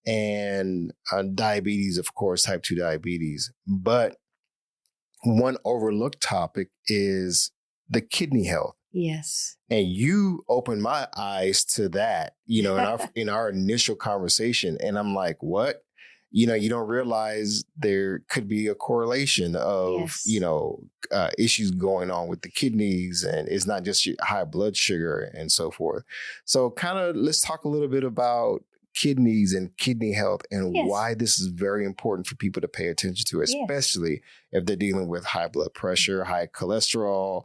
and diabetes, of course, type 2 diabetes. But one overlooked topic is the kidney health. Yes. And you opened my eyes to that, in our initial conversation. And I'm like, what? You don't realize there could be a correlation of, issues going on with the kidneys, and it's not just your high blood sugar and so forth. So let's talk a little bit about kidneys and kidney health and why this is very important for people to pay attention to, especially if they're dealing with high blood pressure, high cholesterol,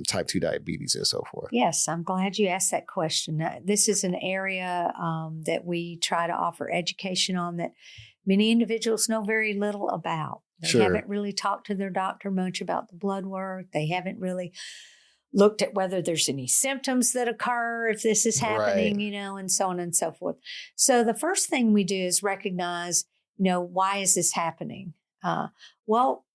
type 2 diabetes and so forth. Yes, I'm glad you asked that question. This is an area that we try to offer education on that many individuals know very little about. They haven't really talked to their doctor much about the blood work. They haven't really looked at whether there's any symptoms that occur if this is happening, and so on and so forth. So the first thing we do is recognize, why is this happening?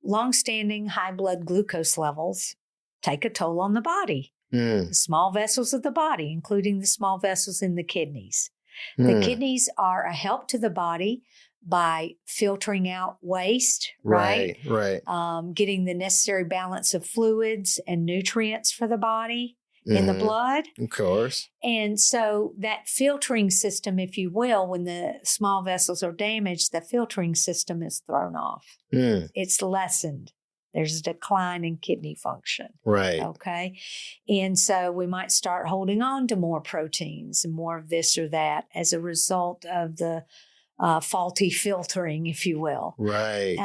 Longstanding high blood glucose levels take a toll on the body, the small vessels of the body, including the small vessels in the kidneys. The kidneys are a help to the body by filtering out waste, right? Getting the necessary balance of fluids and nutrients for the body in the blood. Of course. And so that filtering system, if you will, when the small vessels are damaged, the filtering system is thrown off. It's lessened. There's a decline in kidney function. Right. Okay. And so we might start holding on to more proteins and more of this or that as a result of the faulty filtering, if you will. Right.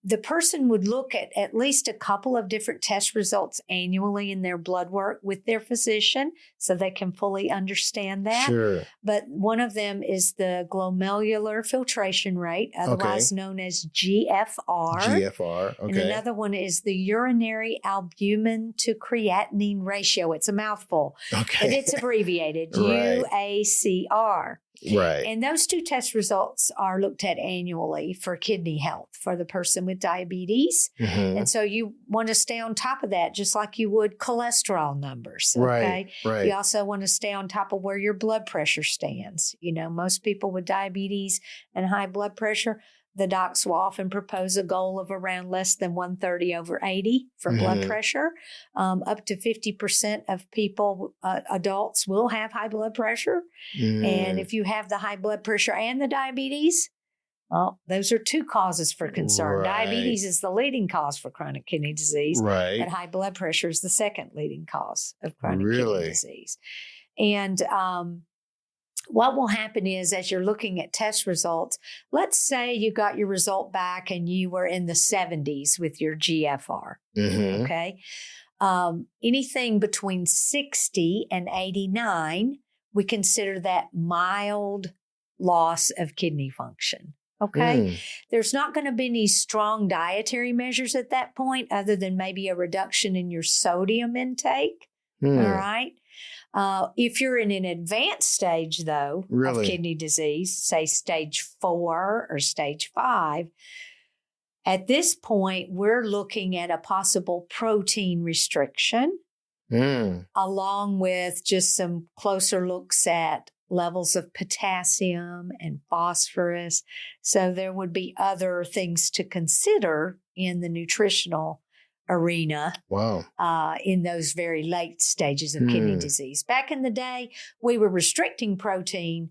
The person would look at least a couple of different test results annually in their blood work with their physician, so they can fully understand that. Sure. But one of them is the glomerular filtration rate, otherwise known as GFR. GFR, okay. And another one is the urinary albumin to creatinine ratio. It's a mouthful, Okay. but it's abbreviated, Right. UACR. Right. And those two test results are looked at annually for kidney health for the person with diabetes. Mm-hmm. And so you want to stay on top of that, just like you would cholesterol numbers. Okay. Right. You also want to stay on top of where your blood pressure stands. You know, most people with diabetes and high blood pressure, the docs will often propose a goal of around less than 130/80 for blood pressure. Up to 50% of people, adults, will have high blood pressure. And if you have the high blood pressure and the diabetes, well, those are two causes for concern. Right. Diabetes is the leading cause for chronic kidney disease. Right. And high blood pressure is the second leading cause of chronic Really? kidney disease. And what will happen is, as you're looking at test results, let's say you got your result back and you were in the 70s with your GFR. Mm-hmm. Okay. Anything between 60 and 89, we consider that mild loss of kidney function. Okay. There's not going to be any strong dietary measures at that point, other than maybe a reduction in your sodium intake. All right. If you're in an advanced stage, though, of kidney disease, say stage 4 or stage 5, at this point, we're looking at a possible protein restriction, along with just some closer looks at levels of potassium and phosphorus. So there would be other things to consider in the nutritional arena. Wow. In those very late stages of kidney disease. Back in the day, we were restricting protein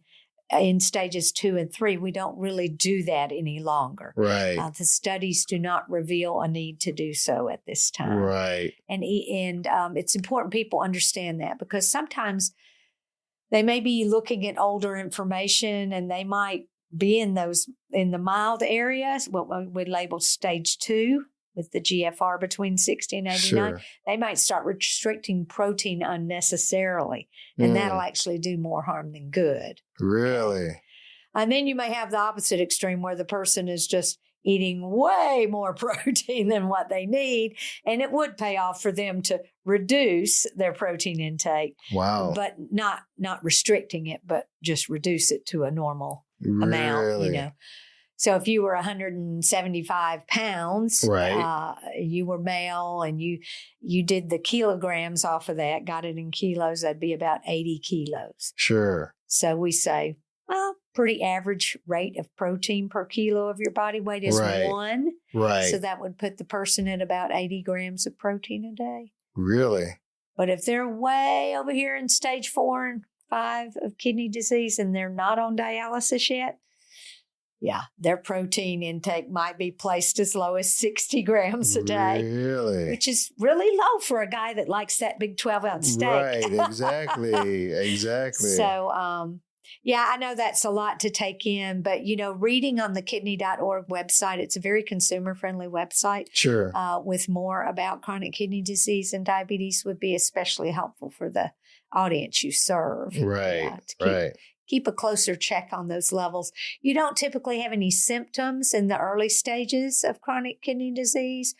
in stages 2 and 3. We don't really do that any longer. Right. The studies do not reveal a need to do so at this time. Right. And it's important people understand that, because sometimes they may be looking at older information and they might be in the mild areas, what we label stage 2, with the GFR between 60 and 89, Sure. they might start restricting protein unnecessarily, and that'll actually do more harm than good. Really? And then you may have the opposite extreme, where the person is just eating way more protein than what they need, and it would pay off for them to reduce their protein intake. Wow. But not restricting it, but just reduce it to a normal amount, you know. So if you were 175 pounds, right. You were male, and you did the kilograms off of that, got it in kilos, that'd be about 80 kilos. Sure. So we say, well, pretty average rate of protein per kilo of your body weight is 1. Right. So that would put the person at about 80 grams of protein a day. Really? But if they're way over here in stage 4 and 5 of kidney disease and they're not on dialysis yet, yeah, their protein intake might be placed as low as 60 grams a day. Really? Which is really low for a guy that likes that big 12-ounce steak. Right, exactly, exactly. So, yeah, I know that's a lot to take in, but, you know, reading on the kidney.org website, it's a very consumer-friendly website. Sure. With more about chronic kidney disease and diabetes would be especially helpful for the audience you serve. Right, Keep a closer check on those levels. You don't typically have any symptoms in the early stages of chronic kidney disease.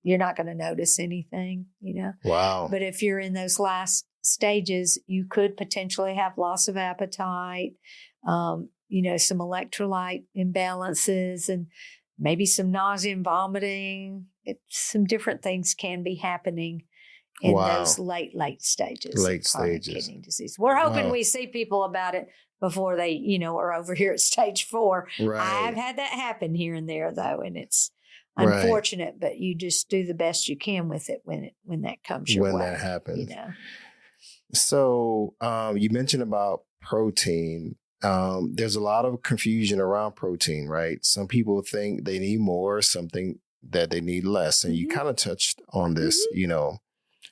You're not going to notice anything, you know. Wow. But if you're in those last stages, you could potentially have loss of appetite, you know, some electrolyte imbalances, and maybe some nausea and vomiting. Some different things can be happening in those late stages. Late of chronic stages. Kidney disease. We're hoping we see people about it before they, you know, are over here at stage 4. Right. I've had that happen here and there, though, and it's unfortunate, but you just do the best you can with it when that comes your way. When that happens. You know? So you mentioned about protein. There's a lot of confusion around protein, right? Some people think they need more, something that they need less. And you kind of touched on this, you know,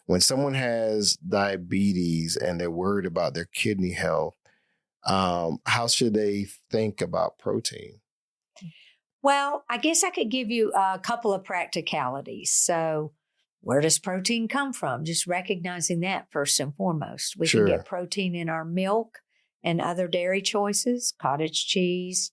when someone has diabetes and they're worried about their kidney health, how should they think about protein? Well, I guess I could give you a couple of practicalities. So where does protein come from? Just recognizing that first and foremost. We can get protein in our milk and other dairy choices, cottage cheese,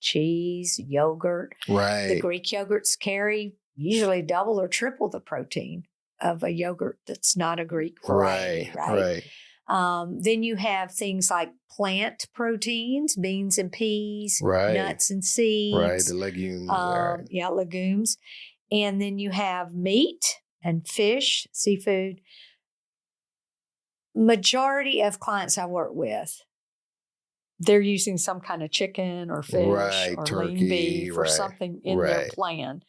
yogurt. Right. The Greek yogurts carry usually double or triple the protein of a yogurt that's not a Greek variety. Right. Then you have things like plant proteins, beans and peas, nuts and seeds. Right, the legumes. Yeah, legumes. And then you have meat and fish, seafood. Majority of clients I work with, they're using some kind of chicken or fish or turkey, lean beef or something in their plan.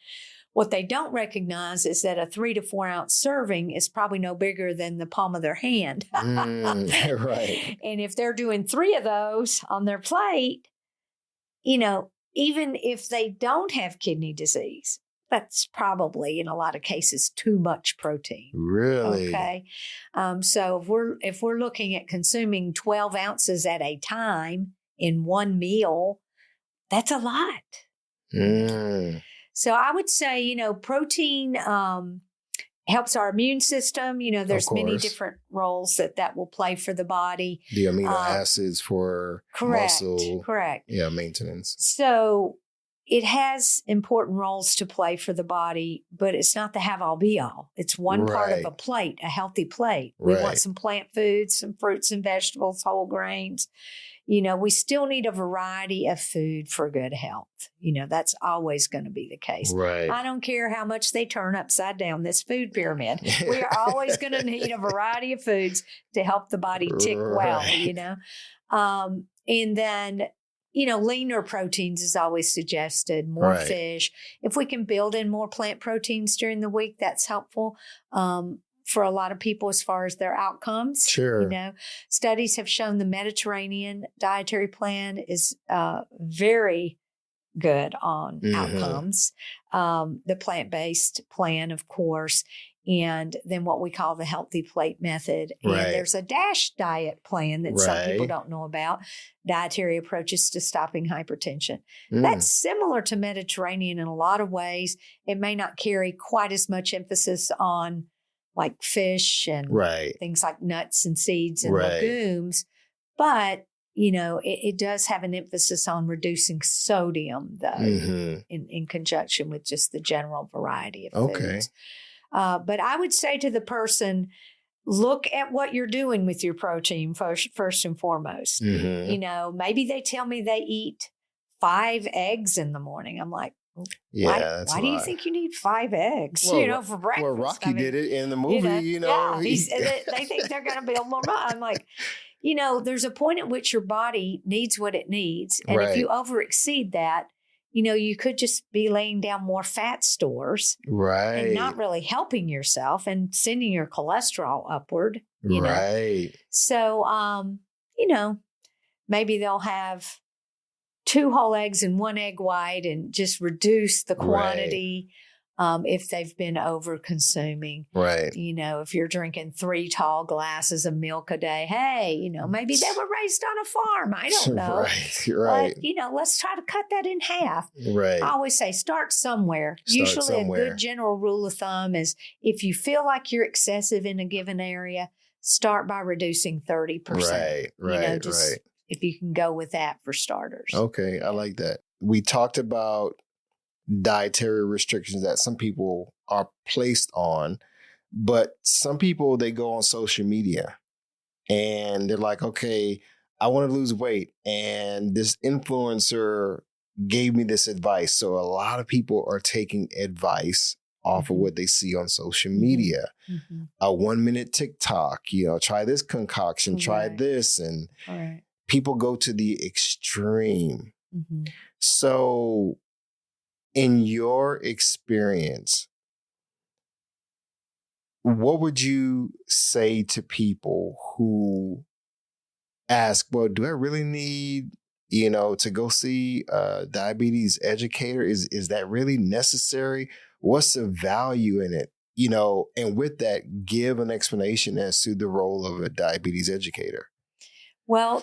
What they don't recognize is that a 3 to 4 ounce serving is probably no bigger than the palm of their hand. Right. And if they're doing 3 of those on their plate, even if they don't have kidney disease, that's probably in a lot of cases too much protein. Really? Okay. So if we're looking at consuming 12 ounces at a time in one meal, that's a lot. So I would say, protein helps our immune system. There's many different roles that will play for the body. The amino acids for muscle. Correct. Yeah, maintenance. So it has important roles to play for the body, but it's not the have-all be-all. It's one part of a plate, a healthy plate. We want some plant foods, some fruits and vegetables, whole grains. We still need a variety of food for good health. That's always going to be the case. Right. I don't care how much they turn upside down this food pyramid. We are always going to need a variety of foods to help the body tick well, and then, leaner proteins is always suggested, more fish. If we can build in more plant proteins during the week, that's helpful. For a lot of people as far as their outcomes. Sure. Studies have shown the Mediterranean dietary plan is very good on outcomes. The plant-based plan, of course, and then what we call the healthy plate method. And there's a DASH diet plan that some people don't know about, dietary approaches to stopping hypertension. That's similar to Mediterranean in a lot of ways. It may not carry quite as much emphasis on like fish and things like nuts and seeds and legumes. But, it does have an emphasis on reducing sodium, though, in conjunction with just the general variety of foods. But I would say to the person, look at what you're doing with your protein first and foremost. Maybe they tell me they eat 5 eggs in the morning. I'm like, why do you think you need 5 eggs, for breakfast? Well, Rocky did it in the movie, they think they're going to build more. I'm like, there's a point at which your body needs what it needs. And if you over exceed that, you could just be laying down more fat stores. And not really helping yourself and sending your cholesterol upward. So, maybe they'll have 2 whole eggs and 1 egg white and just reduce the quantity if they've been over consuming. If you're drinking 3 tall glasses of milk a day, hey, maybe they were raised on a farm. I don't know. But, let's try to cut that in half. I always say start somewhere. Usually a good general rule of thumb is if you feel like you're excessive in a given area, start by reducing 30%. If you can go with that for starters. Okay, I like that. We talked about dietary restrictions that some people are placed on, but some people, they go on social media and they're like, okay, I want to lose weight. And this influencer gave me this advice. So a lot of people are taking advice off of what they see on social media. A 1-minute TikTok, try this concoction, try this. And people go to the extreme. So in your experience, what would you say to people who ask, well, do I really need, to go see a diabetes educator? Is that really necessary? What's the value in it? And with that, give an explanation as to the role of a diabetes educator. Well,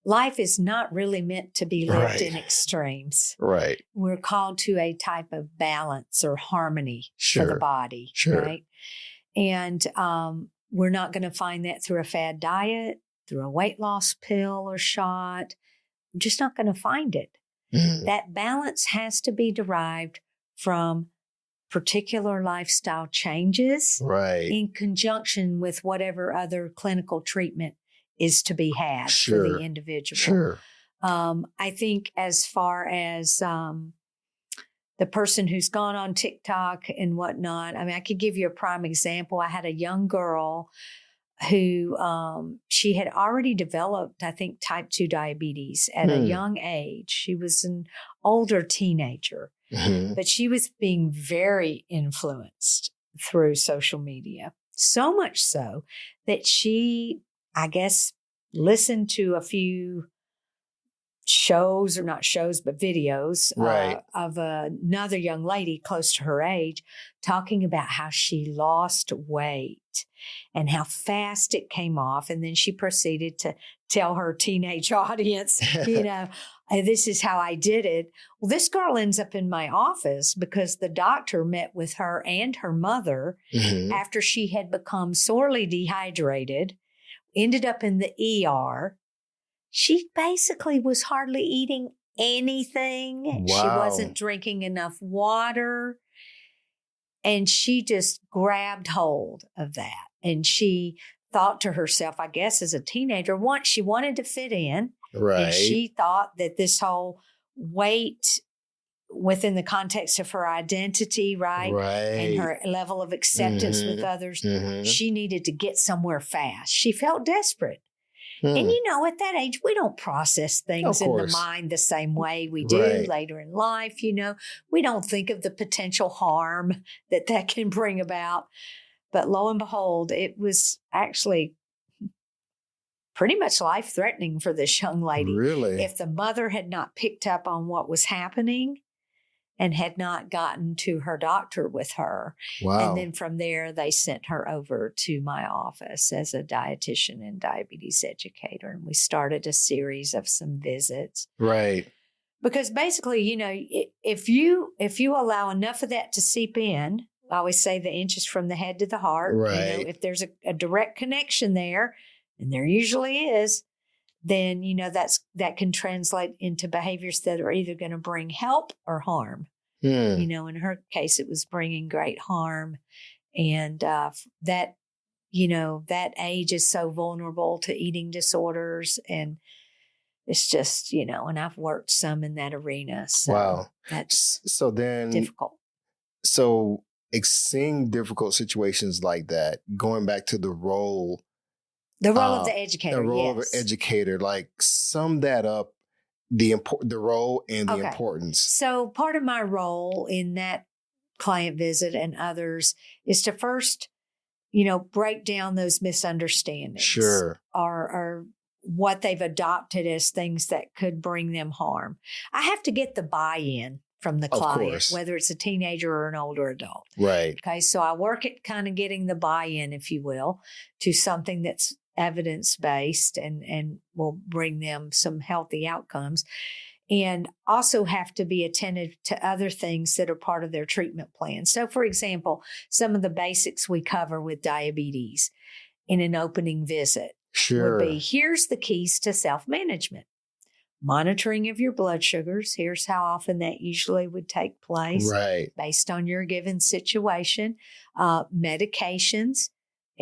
life is not really meant to be lived in extremes. Right. We're called to a type of balance or harmony for the body. Sure. Right. And we're not going to find that through a fad diet, through a weight loss pill or shot. We're just not going to find it. That balance has to be derived from particular lifestyle changes in conjunction with whatever other clinical treatment is to be had for the individual. I think as far as the person who's gone on TikTok and whatnot, I mean, I could give you a prime example. I had a young girl who she had already developed, I think, type 2 diabetes at a young age. She was an older teenager, but she was being very influenced through social media. So much so that she, I guess, listened to a few shows, or not shows, but videos of another young lady close to her age talking about how she lost weight and how fast it came off. And then she proceeded to tell her teenage audience, this is how I did it. Well, this girl ends up in my office because the doctor met with her and her mother after she had become sorely dehydrated, ended up in the ER. She basically was hardly eating anything. Wow. She wasn't drinking enough water. And she just grabbed hold of that. And she thought to herself, I guess as a teenager, once she wanted to fit in. Right. And she thought that this whole weight within the context of her identity, right? And her level of acceptance with others, she needed to get somewhere fast. She felt desperate. And, at that age, we don't process things in the mind the same way we do later in life. We don't think of the potential harm that can bring about. But lo and behold, it was actually pretty much life-threatening for this young lady. Really? If the mother had not picked up on what was happening and had not gotten to her doctor with her. Wow. And then from there, they sent her over to my office as a dietitian and diabetes educator. And we started a series of some visits. Right. Because basically, if you allow enough of that to seep in, I always say the inches from the head to the heart. Right. If there's a direct connection there, and there usually is, then, that can translate into behaviors that are either going to bring help or harm. In her case, it was bringing great harm. And that age is so vulnerable to eating disorders. And it's just, and I've worked some in that arena. So wow. That's difficult. So seeing difficult situations like that, going back to the role of the educator. The role of an educator, like sum that up, the role and the importance. So part of my role in that client visit and others is to first, break down those misunderstandings. Sure. Or what they've adopted as things that could bring them harm. I have to get the buy-in from the client, whether it's a teenager or an older adult. Right. Okay. So I work at kind of getting the buy-in, if you will, to something that's evidence-based and will bring them some healthy outcomes, and also have to be attentive to other things that are part of their treatment plan. So, for example, some of the basics we cover with diabetes in an opening visit would be, here's the keys to self-management. Monitoring of your blood sugars. Here's how often that usually would take place based on your given situation. Medications.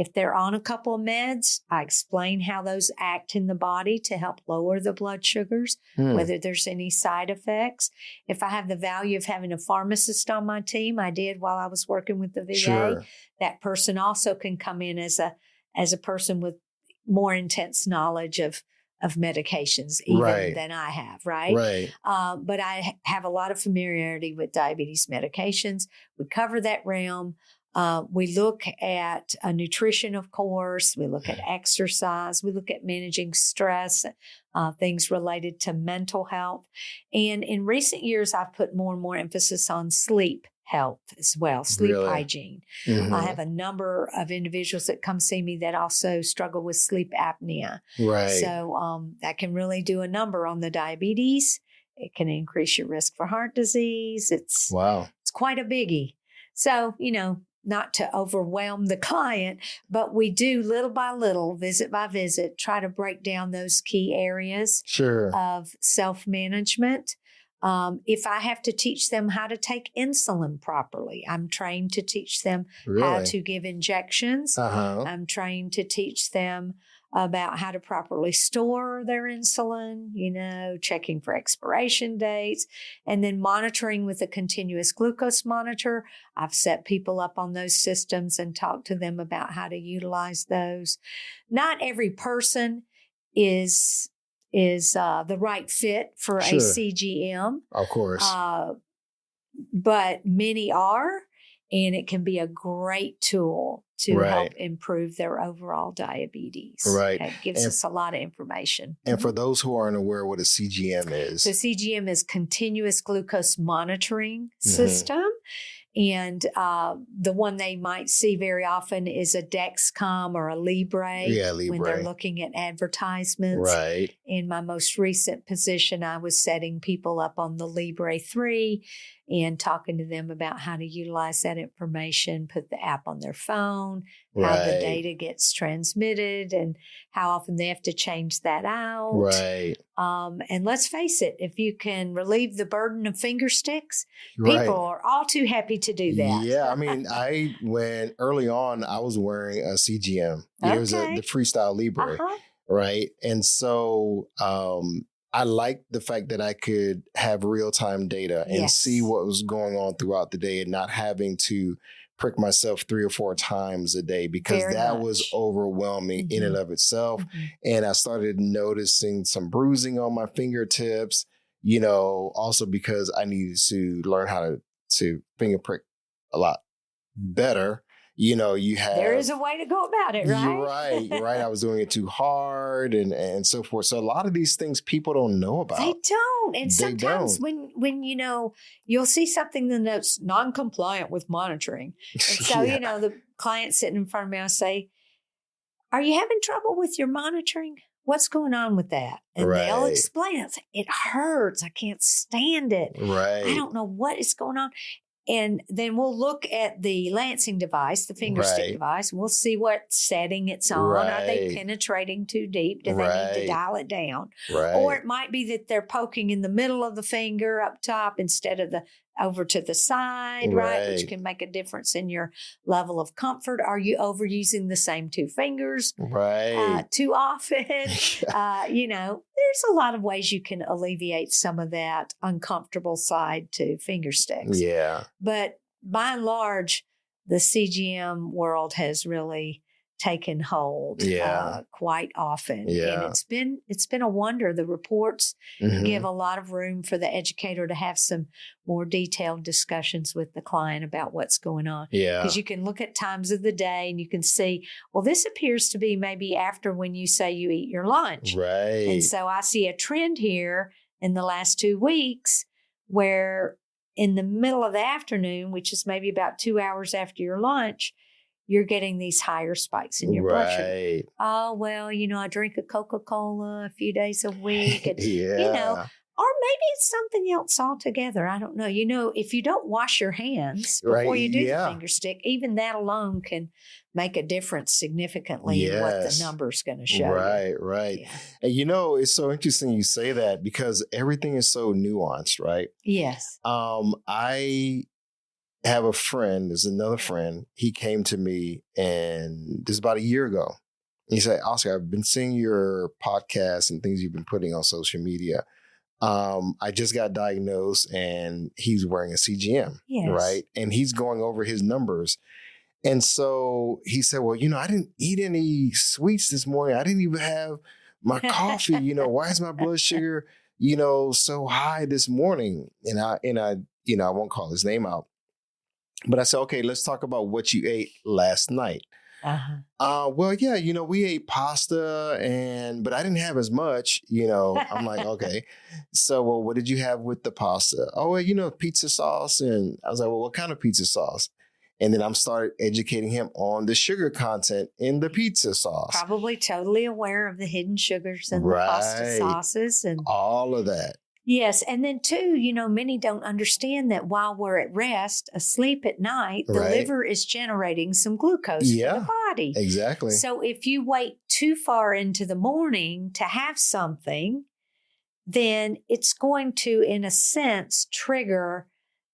If they're on a couple of meds, I explain how those act in the body to help lower the blood sugars, whether there's any side effects. If I have the value of having a pharmacist on my team, I did while I was working with the VA, that person also can come in as a person with more intense knowledge of medications even than I have, right? But I have a lot of familiarity with diabetes medications. We cover that realm. We look at nutrition, of course. We look at exercise. We look at managing stress, things related to mental health. And in recent years, I've put more and more emphasis on sleep health as well, sleep Really? hygiene. Mm-hmm. I have a number of individuals that come see me that also struggle with sleep apnea. Right. So that can really do a number on the diabetes. It can increase your risk for heart disease. It's quite a biggie. So, not to overwhelm the client, but we do little by little, visit by visit, try to break down those key areas of self-management. If I have to teach them how to take insulin properly, I'm trained to teach them how to give injections. I'm trained to teach them about how to properly store their insulin, checking for expiration dates, and then monitoring with a continuous glucose monitor. I've set people up on those systems and talked to them about how to utilize those. Not every person is the right fit for a CGM. Of course. But many are, and it can be a great tool to help improve their overall diabetes. Right. It gives us a lot of information. And for those who aren't aware what a CGM is. So CGM is continuous glucose monitoring system. And the one they might see very often is a Dexcom or a Libre, when they're looking at advertisements. Right. In my most recent position, I was setting people up on the Libre 3 and talking to them about how to utilize that information, put the app on their phone, how the data gets transmitted, and how often they have to change that out. Right. And let's face it, if you can relieve the burden of finger sticks, people are all too happy to do that. Yeah. I mean, when early on, I was wearing a CGM. It was the Freestyle Libre. Right. And so I liked the fact that I could have real-time data and see what was going on throughout the day and not having to prick myself 3 or 4 times a day, because that was overwhelming in and of itself. And I started noticing some bruising on my fingertips, also because I needed to learn how to finger prick a lot better. There is a way to go about it, right? Right. I was doing it too hard and so forth. So a lot of these things people don't know about. They don't. And sometimes when you'll see something that's non-compliant with monitoring. And so, the client sitting in front of me, I'll say, "Are you having trouble with your monitoring? What's going on with that?" And they'll explain it. It hurts. I can't stand it. Right. I don't know what is going on. And then we'll look at the lancing device, the finger stick device, and we'll see what setting it's on. Are they penetrating too deep? Do they need to dial it down? Or it might be that they're poking in the middle of the finger up top instead of over to the side, which can make a difference in your level of comfort. Are you overusing the same 2 fingers too often? There's a lot of ways you can alleviate some of that uncomfortable side to finger sticks. Yeah. But by and large, the CGM world has really taken hold quite often. Yeah. And it's been a wonder. The reports give a lot of room for the educator to have some more detailed discussions with the client about what's going on. Yeah. Because you can look at times of the day and you can see, well, this appears to be maybe after when you say you eat your lunch. Right. And so I see a trend here in the last 2 weeks where in the middle of the afternoon, which is maybe about 2 hours after your lunch, you're getting these higher spikes in your blood sugar. Oh, well, I drink a Coca-Cola a few days a week. And, or maybe it's something else altogether. I don't know. If you don't wash your hands before you do the finger stick, even that alone can make a difference significantly in what the number's going to show. Right. Yeah. And it's so interesting you say that because everything is so nuanced, right? Yes. I have a friend, there's another friend, he came to me and this is about a year ago. He said, "Oscar, I've been seeing your podcast and things you've been putting on social media. I just got diagnosed," and he's wearing a CGM, right? And he's going over his numbers. And so he said, "Well, I didn't eat any sweets this morning. I didn't even have my coffee. Why is my blood sugar, so high this morning?" And I won't call his name out. But I said, "Okay, let's talk about what you ate last night." Well, yeah, we ate pasta but I didn't have as much, I'm like, okay. So, well, what did you have with the pasta? Oh, well, pizza sauce. And I was like, well, what kind of pizza sauce? And then I'm started educating him on the sugar content in the pizza sauce. Probably totally aware of the hidden sugars in the pasta sauces and all of that. Yes. And then too, many don't understand that while we're at rest, asleep at night, the liver is generating some glucose for the body. Exactly. So if you wait too far into the morning to have something, then it's going to, in a sense, trigger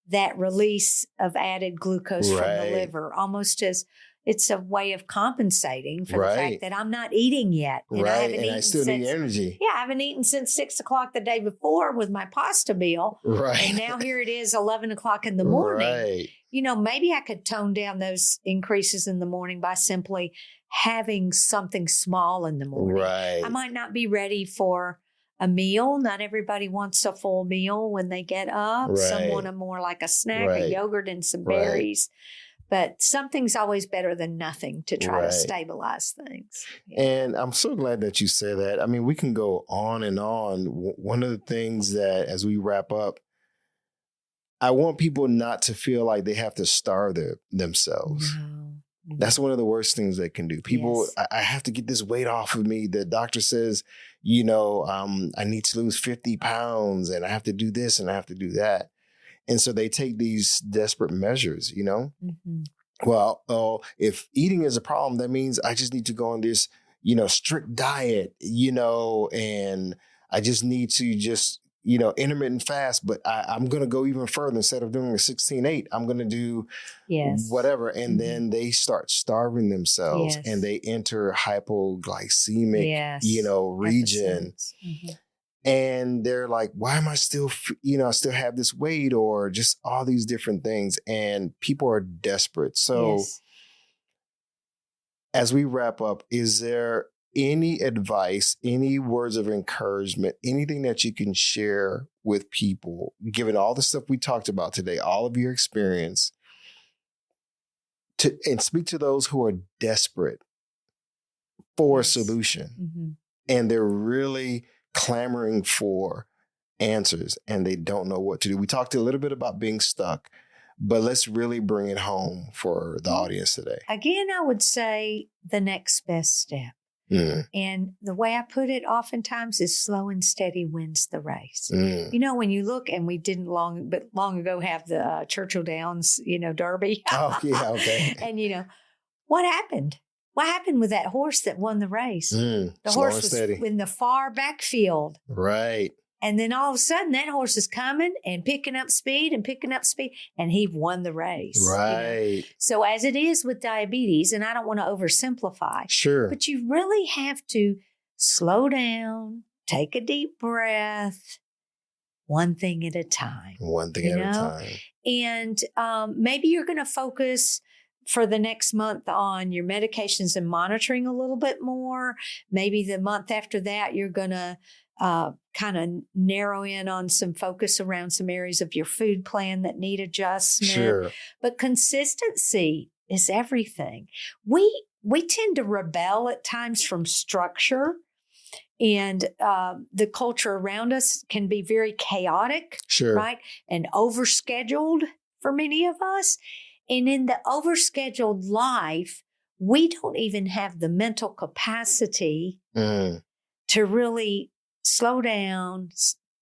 that release of added glucose from the liver, almost as it's a way of compensating for the fact that I'm not eating yet. And I haven't eaten I still need energy. Yeah, I haven't eaten since 6 o'clock the day before with my pasta meal. And now here it is 11 o'clock in the morning. Maybe I could tone down those increases in the morning by simply having something small in the morning. I might not be ready for a meal. Not everybody wants a full meal when they get up. Some want more like a snack, a yogurt and some berries. But something's always better than nothing to try to stabilize things. And I'm so glad that you said that. I mean, we can go on and on. One of the things that, as we wrap up, I want people not to feel like they have to starve themselves. No. That's one of the worst things they can do. People, I have to get this weight off of me. The doctor says, I need to lose 50 pounds and I have to do this and I have to do that. And so they take these desperate measures, Well, if eating is a problem, that means I just need to go on this, strict diet, and I just need to intermittent fast, but I'm going to go even further. Instead of doing a 16-8, I'm going to do whatever. And then they start starving themselves and they enter hypoglycemic, region. And they're like, why am I still, I still have this weight, or just all these different things. And people are desperate. So as we wrap up, is there any advice, any words of encouragement, anything that you can share with people, given all the stuff we talked about today, all of your experience, and speak to those who are desperate for a solution and they're really clamoring for answers and they don't know what to do. We talked a little bit about being stuck, but let's really bring it home for the audience today. Again, I would say the next best step. And the way I put it oftentimes is slow and steady wins the race. When you look, and we didn't long ago have the Churchill Downs, Derby. Oh, yeah, okay. And, what happened? What happened with that horse that won the race? The horse was in the far backfield. Right. And then all of a sudden, that horse is coming and picking up speed, and he won the race. Right. So as it is with diabetes, and I don't want to oversimplify. Sure. But you really have to slow down, take a deep breath, one thing at a time. One thing at a time. And maybe you're going to focus for the next month on your medications and monitoring a little bit more. Maybe the month after that, you're going to kind of narrow in on some focus around some areas of your food plan that need adjustment. Sure. But consistency is everything. We tend to rebel at times from structure, and the culture around us can be very chaotic, right? And overscheduled for many of us. And in the overscheduled life, we don't even have the mental capacity to really slow down,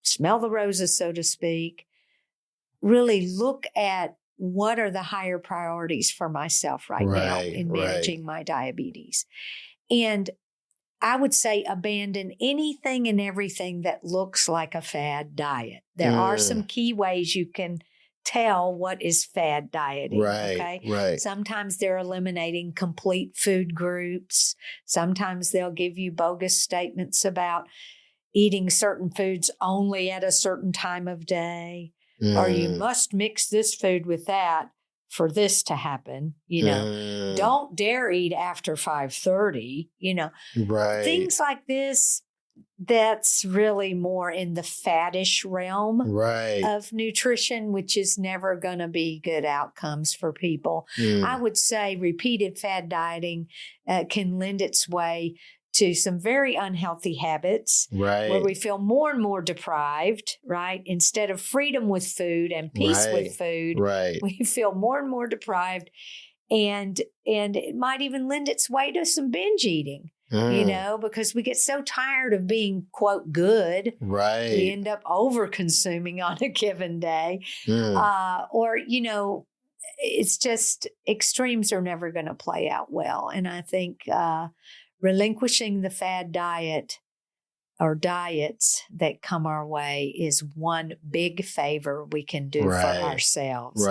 smell the roses, so to speak, really look at what are the higher priorities for myself right now in managing my diabetes. And I would say abandon anything and everything that looks like a fad diet. There are some key ways you can tell what is fad dieting. Right. Sometimes they're eliminating complete food groups. Sometimes they'll give you bogus statements about eating certain foods only at a certain time of day, or you must mix this food with that for this to happen. Don't dare eat after 5:30. Things like this that's really more in the faddish realm of nutrition, which is never going to be good outcomes for people. I would say repeated fad dieting can lend its way to some very unhealthy habits where we feel more and more deprived, right? Instead of freedom with food and peace with food, we feel more and more deprived. And it might even lend its way to some binge eating. You know, because we get so tired of being, quote, good. We end up over consuming on a given day. Or, you know, it's just extremes are never going to play out well. And I think relinquishing the fad diet or diets that come our way is one big favor we can do for ourselves.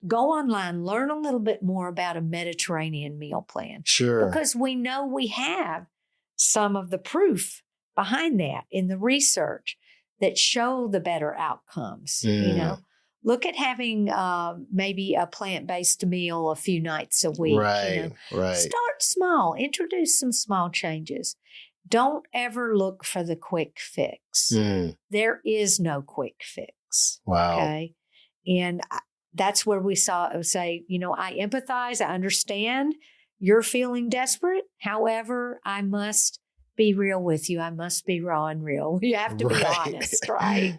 Go online, learn a little bit more about a Mediterranean meal plan. Because we know we have some of the proof behind that in the research that show the better outcomes. You know, look at having maybe a plant-based meal a few nights a week. You know? Start small, introduce some small changes. Don't ever look for the quick fix. There is no quick fix. Okay. And that's where we say, you know, I empathize. I understand you're feeling desperate. However, I must be real with you. I must be raw and real. You have to be honest, right?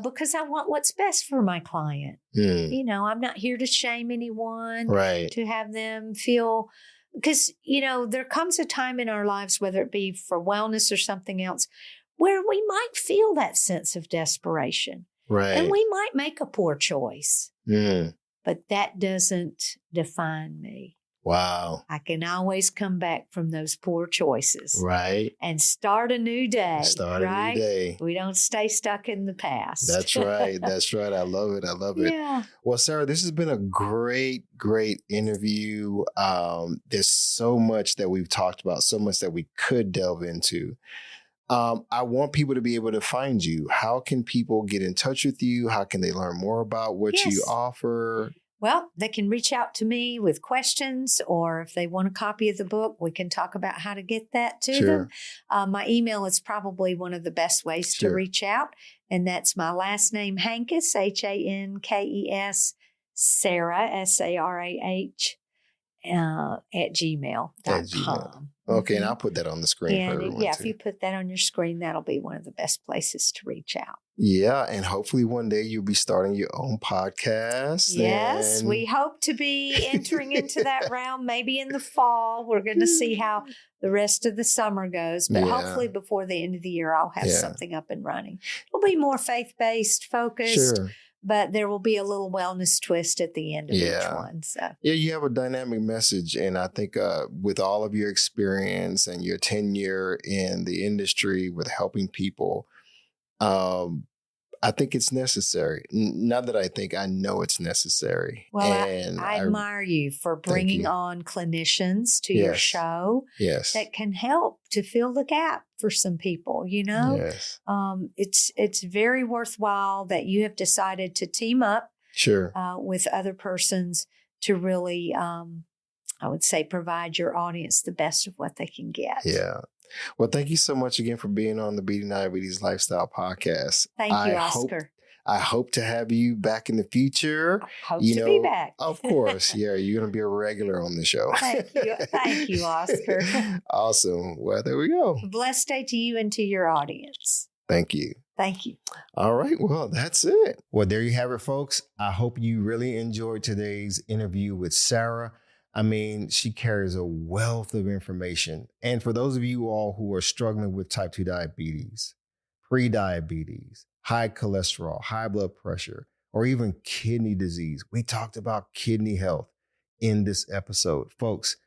Because I want what's best for my client. You know, I'm not here to shame anyone, to have them feel. Because, you know, there comes a time in our lives, whether it be for wellness or something else, where we might feel that sense of desperation. And we might make a poor choice. But that doesn't define me. I can always come back from those poor choices. And start a new day. A new day. We don't stay stuck in the past. That's right. I love it. Yeah. Well, Sarah, this has been a great interview. There's so much that we've talked about, so much that we could delve into. I want people to be able to find you. How can people get in touch with you? How can they learn more about what you offer? Well, they can reach out to me with questions, or if they want a copy of the book, we can talk about how to get that to them. My email is probably one of the best ways to reach out. And that's my last name, Hankes, Hankes, Sarah, Sarah, at gmail.com. Okay, and I'll put that on the screen for everyone. If you put that on your screen, that'll be one of the best places to reach out. Yeah, and hopefully one day you'll be starting your own podcast. Yes, we hope to be entering into that realm maybe in the fall. We're going to see how the rest of the summer goes, but hopefully before the end of the year, I'll have something up and running. It'll be more faith-based, focused. But there will be a little wellness twist at the end of each one. So. Yeah, you have a dynamic message. And I think with all of your experience and your tenure in the industry with helping people, I think it's necessary. Not that I know it's necessary. Well, and I admire you for bringing on clinicians to your show that can help to fill the gap for some people, you know? It's very worthwhile that you have decided to team up with other persons to really, I would say, provide your audience the best of what they can get. Yeah. Well, thank you so much again for being on the Beating Diabetes Lifestyle Podcast. Thank you, Oscar. I hope to have you back in the future. Hope to be back. Of course. Yeah, you're going to be a regular on the show. Thank you. Thank you, Oscar. Awesome. Well, there we go. Blessed day to you and to your audience. Thank you. Thank you. All right. Well, that's it. Well, there you have it, folks. I hope you really enjoyed today's interview with Sarah. I mean, she carries a wealth of information. And for those of you all who are struggling with type 2 diabetes, pre-diabetes, high cholesterol, high blood pressure, or even kidney disease, we talked about kidney health in this episode. Folks,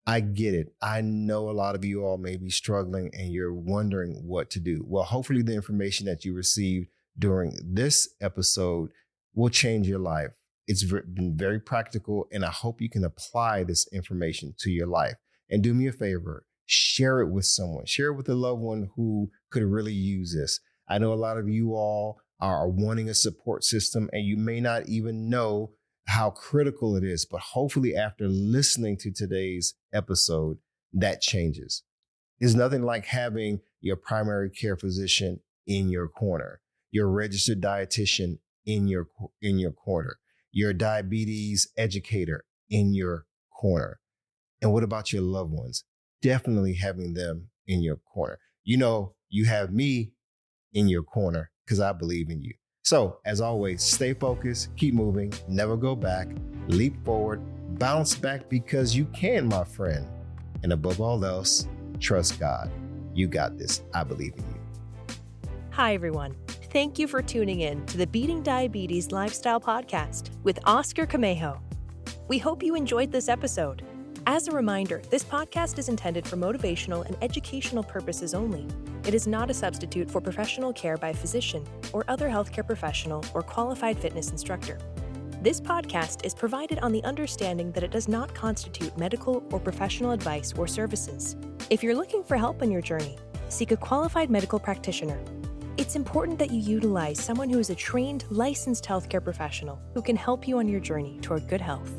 I get it. I know a lot of you all may be struggling and you're wondering what to do. Well, hopefully the information that you received during this episode will change your life. It's been very practical, and I hope you can apply this information to your life. And do me a favor, share it with someone. Share it with a loved one who could really use this. I know a lot of you all are wanting a support system, and you may not even know how critical it is. But hopefully after listening to today's episode, that changes. There's nothing like having your primary care physician in your corner, your registered dietitian in your corner, your diabetes educator in your corner. And what about your loved ones? Definitely having them in your corner. You know, you have me in your corner because I believe in you. So, as always, stay focused, keep moving, never go back, leap forward, bounce back because you can, my friend. And above all else, trust God. You got this. I believe in you. Hi, everyone. Thank you for tuning in to the Beating Diabetes Lifestyle Podcast with Oscar Camejo. We hope you enjoyed this episode. As a reminder, this podcast is intended for motivational and educational purposes only. It is not a substitute for professional care by a physician or other healthcare professional or qualified fitness instructor. This podcast is provided on the understanding that it does not constitute medical or professional advice or services. If you're looking for help on your journey, seek a qualified medical practitioner. It's important that you utilize someone who is a trained, licensed healthcare professional who can help you on your journey toward good health.